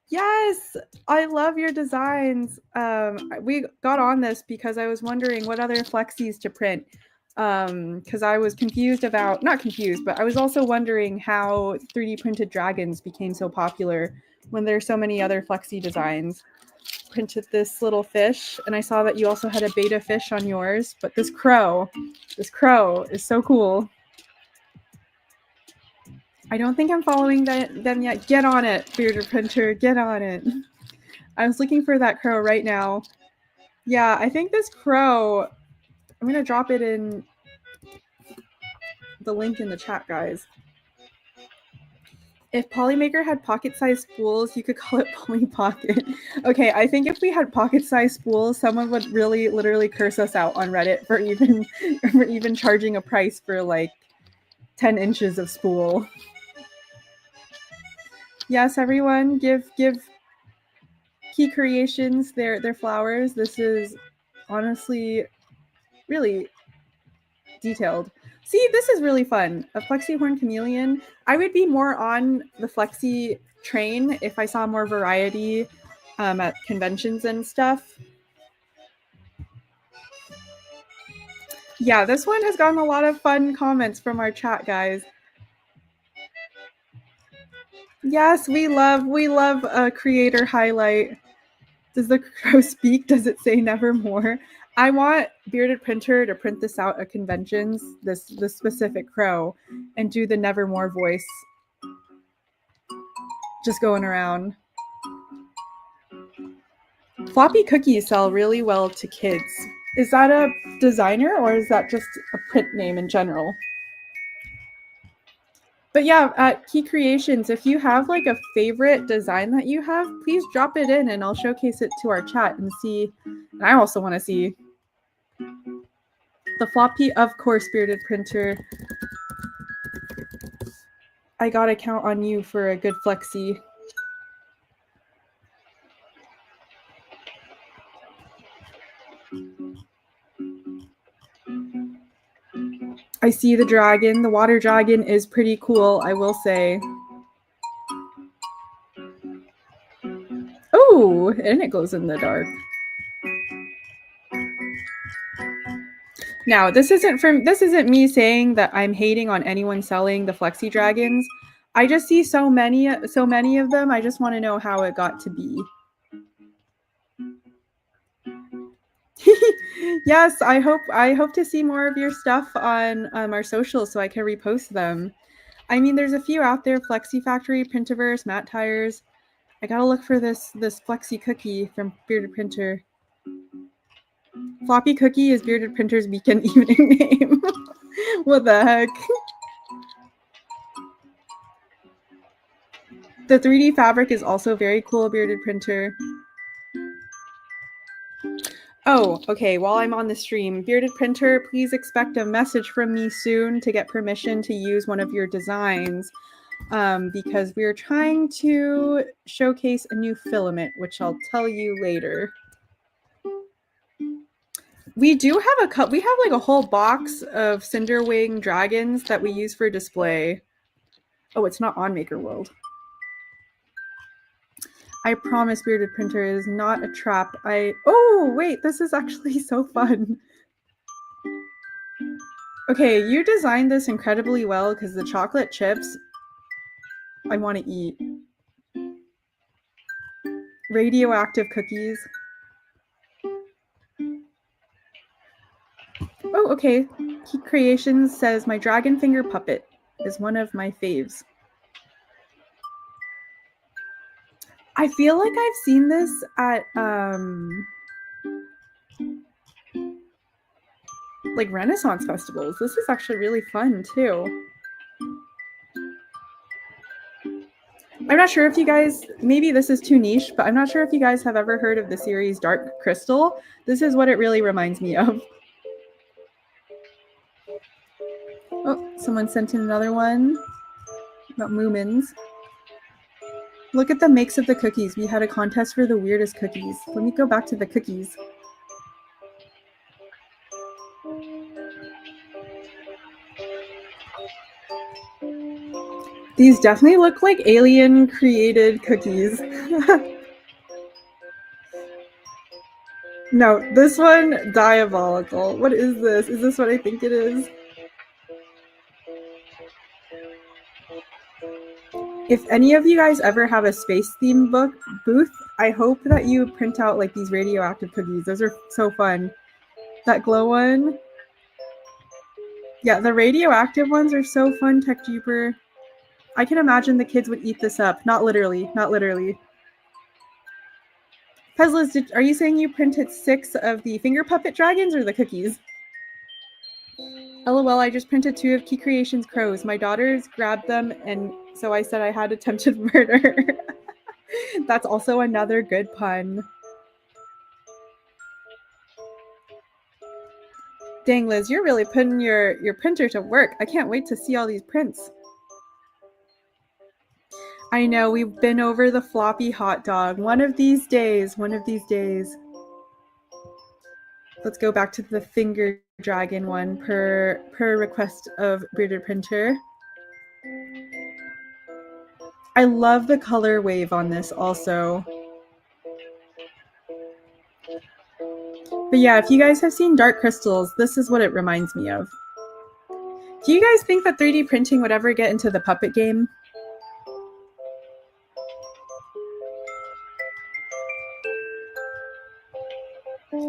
Yes, I love your designs. We got on this because I was wondering what other flexies to print. Because I was confused about, not confused, but I was also wondering how 3D printed dragons became so popular when there's so many other flexi designs. Printed this little fish, and I saw that you also had a beta fish on yours, but this crow is so cool. I don't think I'm following them yet. Get on it, Bearded Printer, get on it. I was looking for that crow right now. Yeah, I think this crow, I'm gonna drop it in the link in the chat, guys. If Polymaker had pocket-sized spools, you could call it Poly Pocket. Okay, I think if we had pocket-sized spools, someone would really literally curse us out on Reddit for even charging a price for like 10 inches of spool. Yes, everyone, give Key Creations their flowers. This is honestly really detailed. See, this is really fun. A Flexi Horn Chameleon. I would be more on the Flexi train if I saw more variety at conventions and stuff. Yeah, this one has gotten a lot of fun comments from our chat, guys. Yes, we love a creator highlight. Does the crow speak? Does it say nevermore? I want Bearded Printer to print this out at conventions, this specific crow, and do the nevermore voice. Just going around. Floppy cookies sell really well to kids. Is that a designer or is that just a print name in general? But yeah, at Key Creations, if you have like a favorite design that you have, please drop it in and I'll showcase it to our chat and see. And I also want to see the floppy, of course, Bearded Printer. I gotta count on you for a good flexi. I see the dragon. The water dragon is pretty cool, I will say. Oh, and it glows in the dark. Now, this isn't me saying that I'm hating on anyone selling the flexi dragons. I just see so many of them. I just want to know how it got to be. Yes, I hope to see more of your stuff on our socials so I can repost them. I mean, there's a few out there: Flexi Factory, Printiverse, Matte Tires. I gotta look for this Flexi cookie from Bearded Printer. Floppy Cookie is Bearded Printer's weekend evening name. What the heck? The 3D fabric is also very cool, Bearded Printer. Oh, okay, while I'm on the stream, Bearded Printer, please expect a message from me soon to get permission to use one of your designs because we're trying to showcase a new filament, which I'll tell you later. We do have we have like a whole box of Cinderwing dragons that we use for display. Oh, it's not on MakerWorld. I promise Bearded Printer is not a trap. Oh, wait, this is actually so fun. Okay, you designed this incredibly well because the chocolate chips I want to eat. Radioactive cookies. Oh, okay. Key Creations says my dragon finger puppet is one of my faves. I feel like I've seen this at like Renaissance festivals. This is actually really fun too. I'm not sure if you guys, maybe this is too niche, but I'm not sure if you guys have ever heard of the series Dark Crystal. This is what it really reminds me of. Oh, someone sent in another one about Moomins. Look at the makes of the cookies. We had a contest for the weirdest cookies. Let me go back to the cookies. These definitely look like alien created cookies. No, this one, diabolical. What is this? Is this what I think it is? If any of you guys ever have a space theme booth, I hope that you print out like these radioactive cookies. Those are so fun. That glow one. Yeah, the radioactive ones are so fun, Tech Jeeper. I can imagine the kids would eat this up. Not literally, not literally. Pezlas, are you saying you printed 6 of the finger puppet dragons or the cookies? LOL, I just printed 2 of Key Creations crows. My daughters grabbed them and so I said I had attempted murder. That's also another good pun. Dang, Liz, you're really putting your printer to work. I can't wait to see all these prints. I know, we've been over the floppy hot dog. One of these days. Let's go back to the finger dragon one per request of Bearded Printer. I love the color wave on this also. But yeah, if you guys have seen Dark Crystals, this is what it reminds me of. Do you guys think that 3D printing would ever get into the puppet game?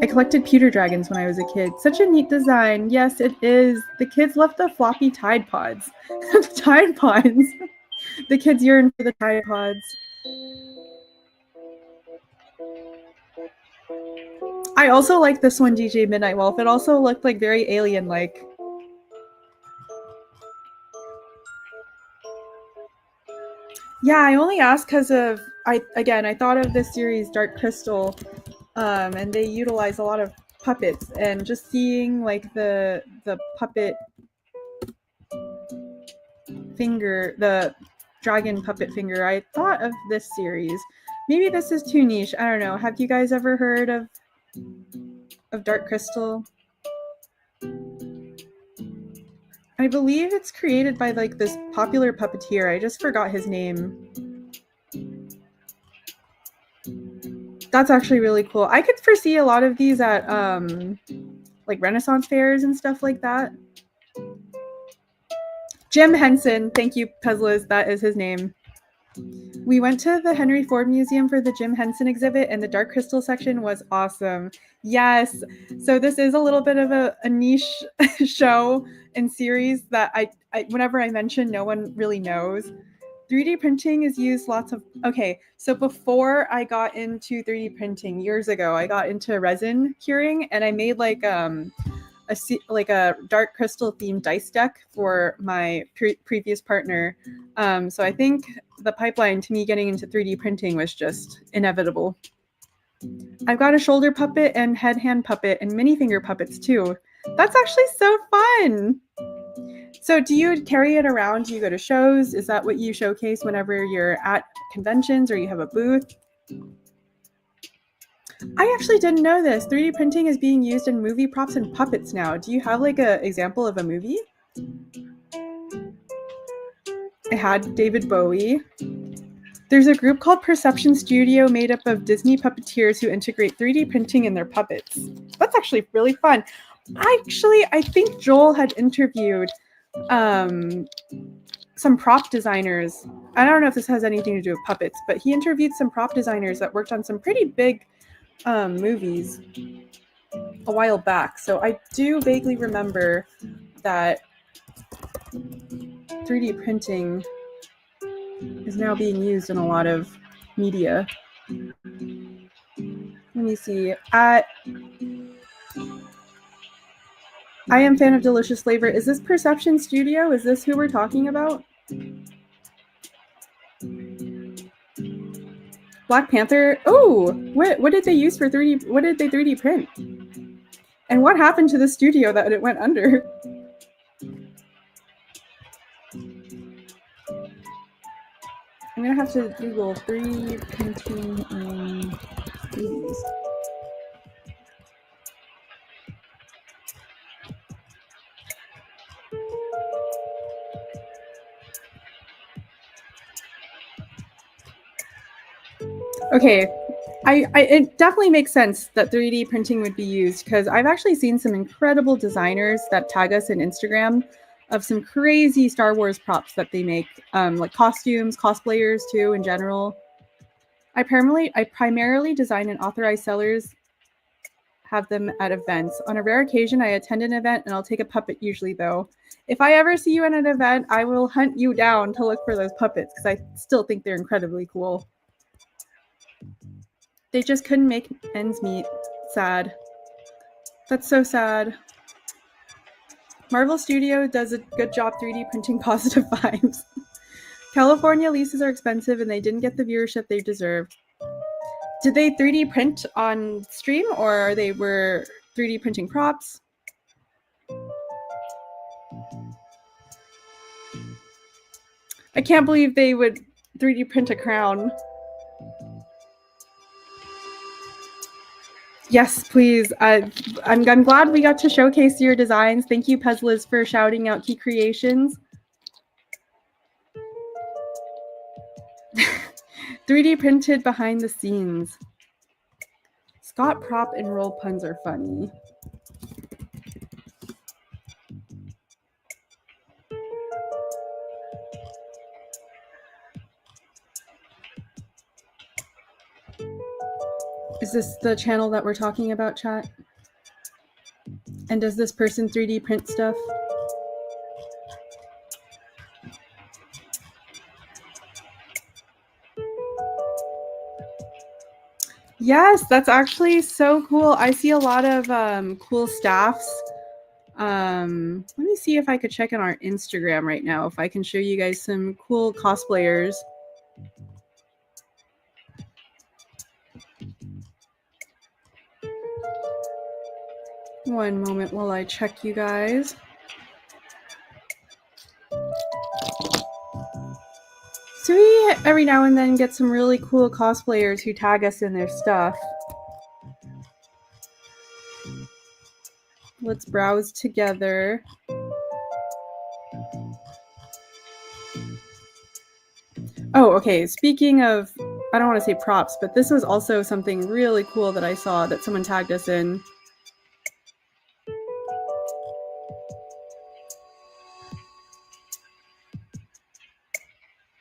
I collected pewter dragons when I was a kid. Such a neat design. Yes, it is. The kids love the floppy Tide Pods. The Tide Pods. The kids yearn for the Tide Pods. I also like this one, DJ Midnight Wolf. It also looked like very alien-like. Yeah, I only asked because of I thought of this series Dark Crystal, and they utilize a lot of puppets, and just seeing like the puppet finger, the dragon puppet finger, I thought of this series. Maybe this is too niche. I don't know. Have you guys ever heard of Dark Crystal? I believe it's created by like this popular puppeteer. I just forgot his name. That's actually really cool. I could foresee a lot of these at like Renaissance fairs and stuff like that. Jim Henson, thank you, Pezlas, that is his name. We went to the Henry Ford Museum for the Jim Henson exhibit, and the Dark Crystal section was awesome. Yes, so this is a little bit of a niche show and series that I whenever I mention, no one really knows. 3D printing is used lots of, okay, so before I got into 3D printing years ago, I got into resin curing, and I made like a Dark Crystal themed dice deck for my previous partner. So I think the pipeline to me getting into 3D printing was just inevitable. I've got a shoulder puppet and head hand puppet and mini finger puppets too. That's actually so fun. So do you carry it around? Do you go to shows? Is that what you showcase whenever you're at conventions or you have a booth? I actually didn't know this. 3D printing is being used in movie props and puppets now. Do you have like an example of a movie? I had David Bowie. There's a group called Perception Studio made up of Disney puppeteers who integrate 3D printing in their puppets. That's actually really fun. I think Joel had interviewed some prop designers. I don't know if this has anything to do with puppets, but he interviewed some prop designers that worked on some pretty big movies a while back. So I do vaguely remember that 3D printing is now being used in a lot of media. Let me see. I am a fan of delicious flavor. Is this Perception Studio? Is this who we're talking about? Black Panther. Oh, what did they use for 3D? What did they 3D print? And what happened to the studio that it went under? I'm gonna have to Google 3D printing in movies. Okay, it definitely makes sense that 3D printing would be used because I've actually seen some incredible designers that tag us in Instagram of some crazy Star Wars props that they make, like costumes, cosplayers too in general. I primarily design and authorize sellers have them at events. On a rare occasion, I attend an event and I'll take a puppet usually though. If I ever see you at an event, I will hunt you down to look for those puppets because I still think they're incredibly cool. They just couldn't make ends meet. Sad. That's so sad. Marvel Studio does a good job 3D printing positive vibes. California leases are expensive and they didn't get the viewership they deserved. Did they 3D print on stream or they were 3D printing props? I can't believe they would 3D print a crown. Yes, please. I'm glad we got to showcase your designs. Thank you, Pezliz, for shouting out Key Creations. 3D printed behind the scenes. Scott prop and roll puns are funny. Is this the channel that we're talking about, chat? And does this person 3D print stuff? Yes, that's actually so cool. I see a lot of cool staffs. Let me see if I could check on our Instagram right now, if I can show you guys some cool cosplayers. One moment while I check you guys. So we every now and then get some really cool cosplayers who tag us in their stuff. Let's browse together. Oh, okay. Speaking of, I don't want to say props, but this was also something really cool that I saw that someone tagged us in.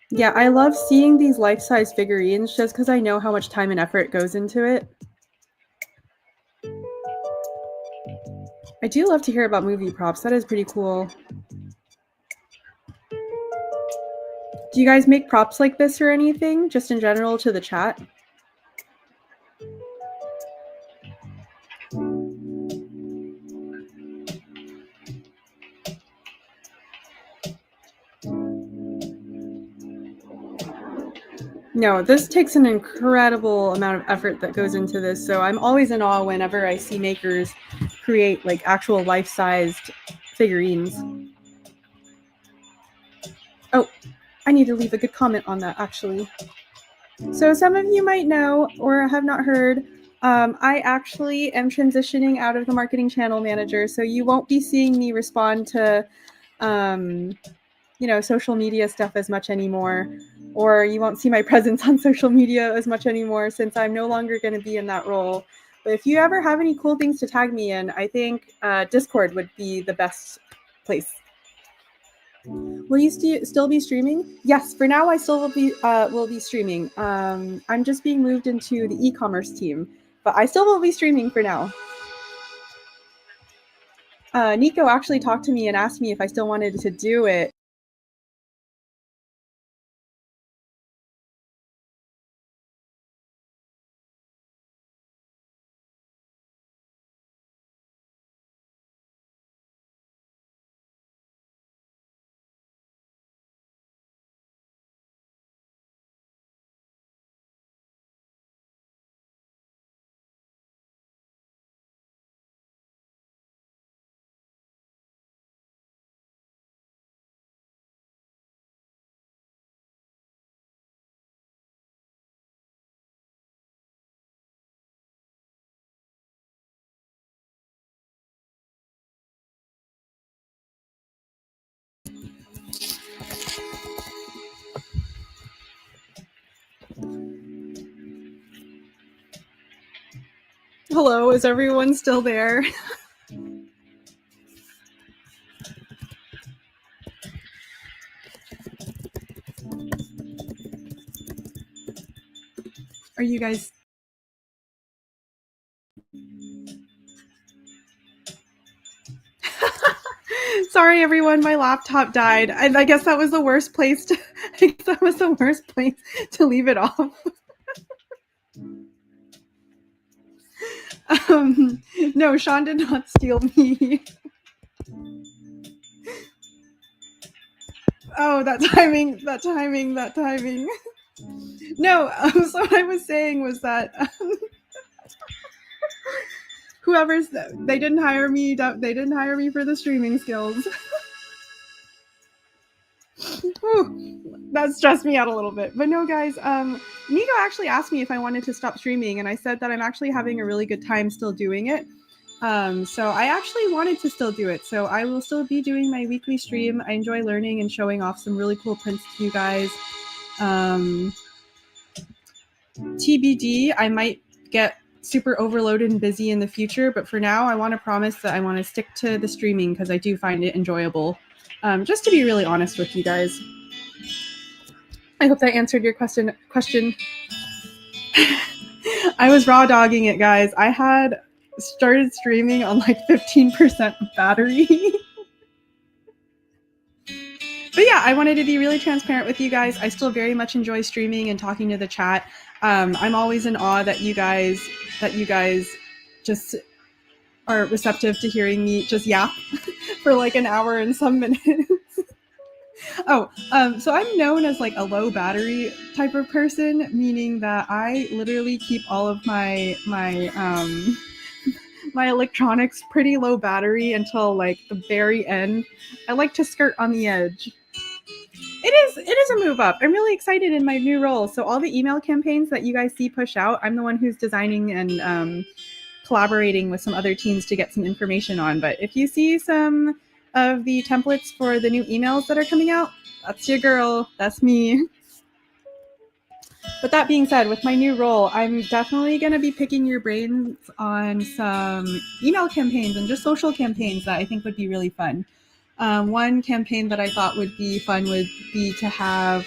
Yeah, I love seeing these life-size figurines just because I know how much time and effort goes into it. I do love to hear about movie props. That is pretty cool. Do you guys make props like this or anything, just in general to the chat? No, this takes an incredible amount of effort that goes into this. So I'm always in awe whenever I see makers create like actual life-sized figurines. Oh, I need to leave a good comment on that actually. So some of you might know or have not heard, I actually am transitioning out of the marketing channel manager. So you won't be seeing me respond to social media stuff as much anymore, or you won't see my presence on social media as much anymore since I'm no longer going to be in that role. But if you ever have any cool things to tag me in, I think Discord would be the best place. Will you still be streaming? Yes, for now I still will be streaming. I'm just being moved into the e-commerce team, but I still will be streaming for now. Nico actually talked to me and asked me if I still wanted to do it. Hello, is everyone still there? Are you guys? Sorry, everyone. My laptop died. I guess that was the worst place to. I guess that was the worst place to leave it off. No, Sean did not steal me. Oh, that timing. No, so what I was saying was that they didn't hire me. They didn't hire me for the streaming skills. That stressed me out a little bit. But no, guys, Nico actually asked me if I wanted to stop streaming, and I said that I'm actually having a really good time still doing it. So I actually wanted to still do it. So I will still be doing my weekly stream. I enjoy learning and showing off some really cool prints to you guys. TBD, I might get super overloaded and busy in the future, but for now, I want to promise that I want to stick to the streaming because I do find it enjoyable. Just to be really honest with you guys. I hope that answered your question. I was raw dogging it, guys. I had started streaming on like 15% battery. But yeah, I wanted to be really transparent with you guys. I still very much enjoy streaming and talking to the chat. I'm always in awe that you guys just are receptive to hearing me just yap for like an hour and some minutes. So I'm known as like a low battery type of person, meaning that I literally keep all of my electronics pretty low battery until like the very end. I like to skirt on the edge. It is a move up. I'm really excited in my new role. So all the email campaigns that you guys see push out, I'm the one who's designing and collaborating with some other teams to get some information on. But if you see some of the templates for the new emails that are coming out, that's your girl. That's me. But that being said, with my new role, I'm definitely going to be picking your brains on some email campaigns and just social campaigns that I think would be really fun. One campaign that I thought would be fun would be to have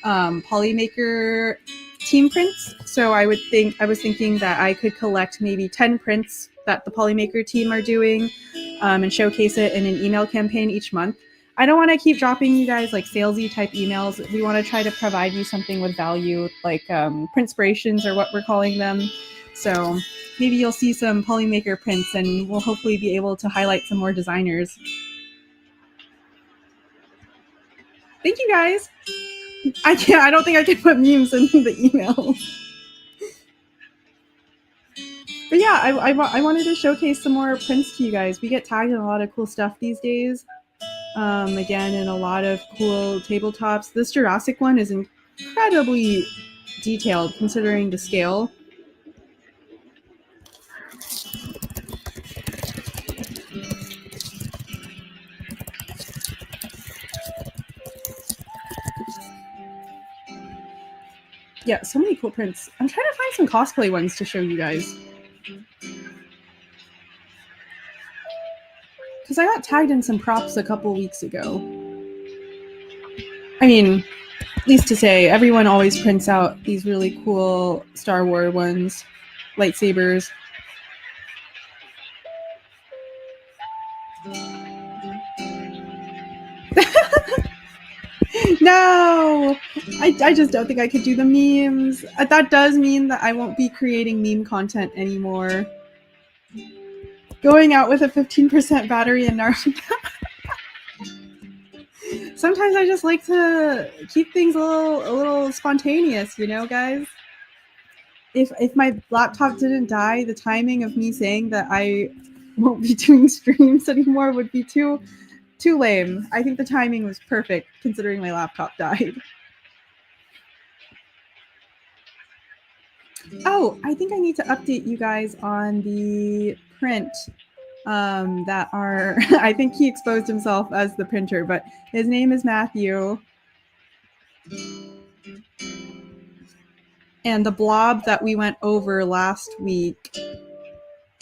Polymaker team prints. So I was thinking that I could collect maybe 10 prints that the Polymaker team are doing and showcase it in an email campaign each month. I don't want to keep dropping you guys like salesy type emails. We want to try to provide you something with value, like printspirations or what we're calling them. So maybe you'll see some Polymaker prints and we'll hopefully be able to highlight some more designers. Thank you guys. I don't think I can put memes in the email. But yeah, I wanted to showcase some more prints to you guys. We get tagged in a lot of cool stuff these days. Again, in a lot of cool tabletops. This Jurassic one is incredibly detailed considering the scale. Yeah, so many cool prints. I'm trying to find some cosplay ones to show you guys. Because I got tagged in some props a couple weeks ago. I mean, at least to say, everyone always prints out these really cool Star Wars ones, lightsabers. No! I just don't think I could do the memes. That does mean that I won't be creating meme content anymore. Going out with a 15% battery in Naruto. Sometimes I just like to keep things a little spontaneous, you know, guys? If my laptop didn't die, the timing of me saying that I won't be doing streams anymore would be too lame. I think the timing was perfect considering my laptop died. Oh, I think I need to update you guys on the print that are, I think he exposed himself as the printer, but his name is Matthew. And the blob that we went over last week,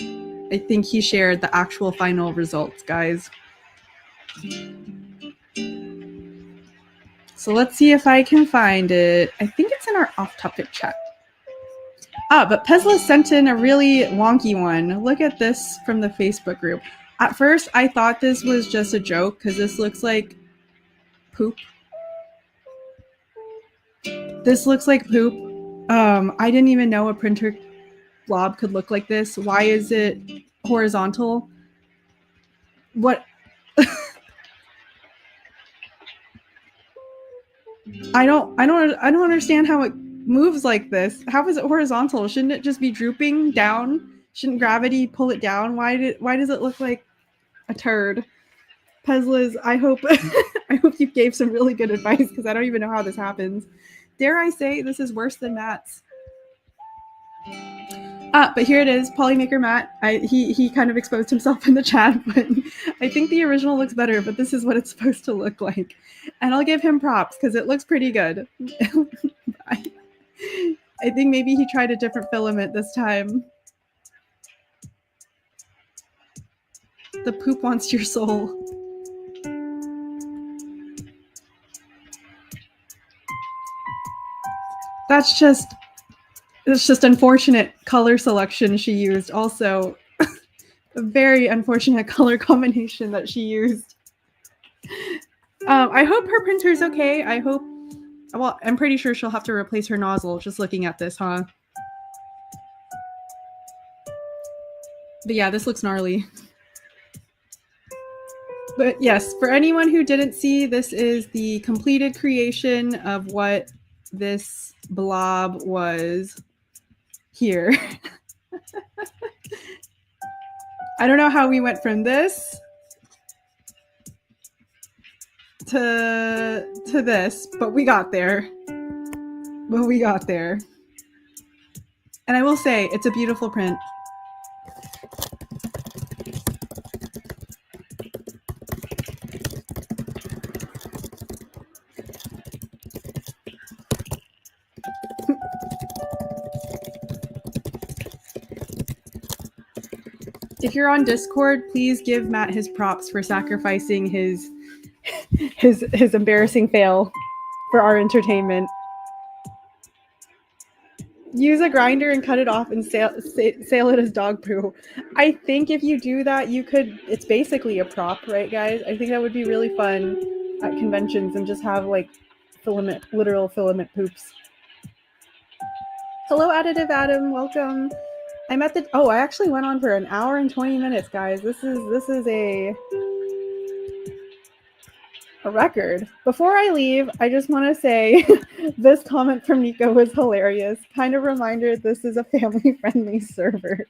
I think he shared the actual final results, guys. So let's see if I can find it. I think it's in our off-topic chat. But Pesla sent in a really wonky one. Look at this from the Facebook group. At first, I thought this was just a joke because this looks like poop. This looks like poop. I didn't even know a printer blob could look like this. Why is it horizontal? What? I don't understand how it moves like this. How is it horizontal? Shouldn't it just be drooping down? Shouldn't gravity pull it down? Why does it look like a turd? Pezlas, I hope I hope you gave some really good advice because I don't even know how this happens. Dare I say this is worse than Matt's? But here it is, Polymaker Matt. He kind of exposed himself in the chat, but I think the original looks better, but this is what it's supposed to look like. And I'll give him props because it looks pretty good. I think maybe he tried a different filament this time. The poop wants your soul. It's just unfortunate color selection she used. Also, a very unfortunate color combination that she used. I hope her printer's okay. Well, I'm pretty sure she'll have to replace her nozzle just looking at this, huh? But yeah, this looks gnarly. But yes, for anyone who didn't see, this is the completed creation of what this blob was here. I don't know how we went from this to this, but we got there. And I will say, it's a beautiful print. If you're on Discord, please give Matt his props for sacrificing his embarrassing fail for our entertainment. Use a grinder and cut it off and sale it as dog poo. I think if you do that, you could. It's basically a prop, right, guys? I think that would be really fun at conventions and just have like literal filament poops. Hello, Additive Adam. Welcome. I'm at the. Oh, I actually went on for an hour and 20 minutes, guys. This is a record. Before I leave, I just want to say this comment from Nico was hilarious. Kind of reminder, this is a family-friendly server.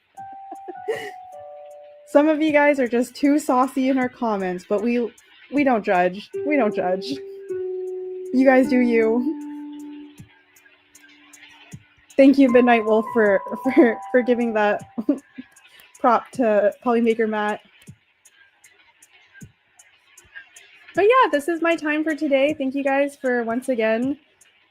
Some of you guys are just too saucy in our comments, but we don't judge. We don't judge. You guys do you. Thank you, Midnight Wolf, for giving that prop to Polymaker Matt. But yeah, this is my time for today. Thank you guys for once again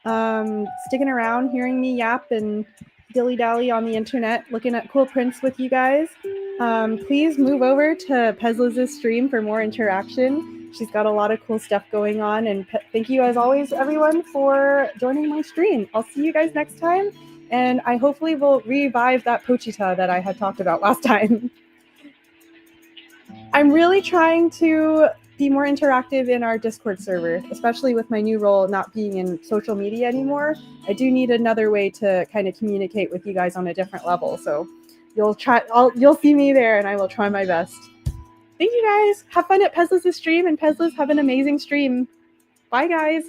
sticking around, hearing me yap and dilly-dally on the internet, looking at cool prints with you guys. Please move over to Pezlas' stream for more interaction. She's got a lot of cool stuff going on. And thank you, as always, everyone, for joining my stream. I'll see you guys next time. And I hopefully will revive that pochita that I had talked about last time. I'm really trying to be more interactive in our Discord server, especially with my new role not being in social media anymore. I do need another way to kind of communicate with you guys on a different level. So you'll see me there, and I will try my best. Thank you guys. Have fun at Pezlas' stream, and Pezlas, have an amazing stream. Bye, guys.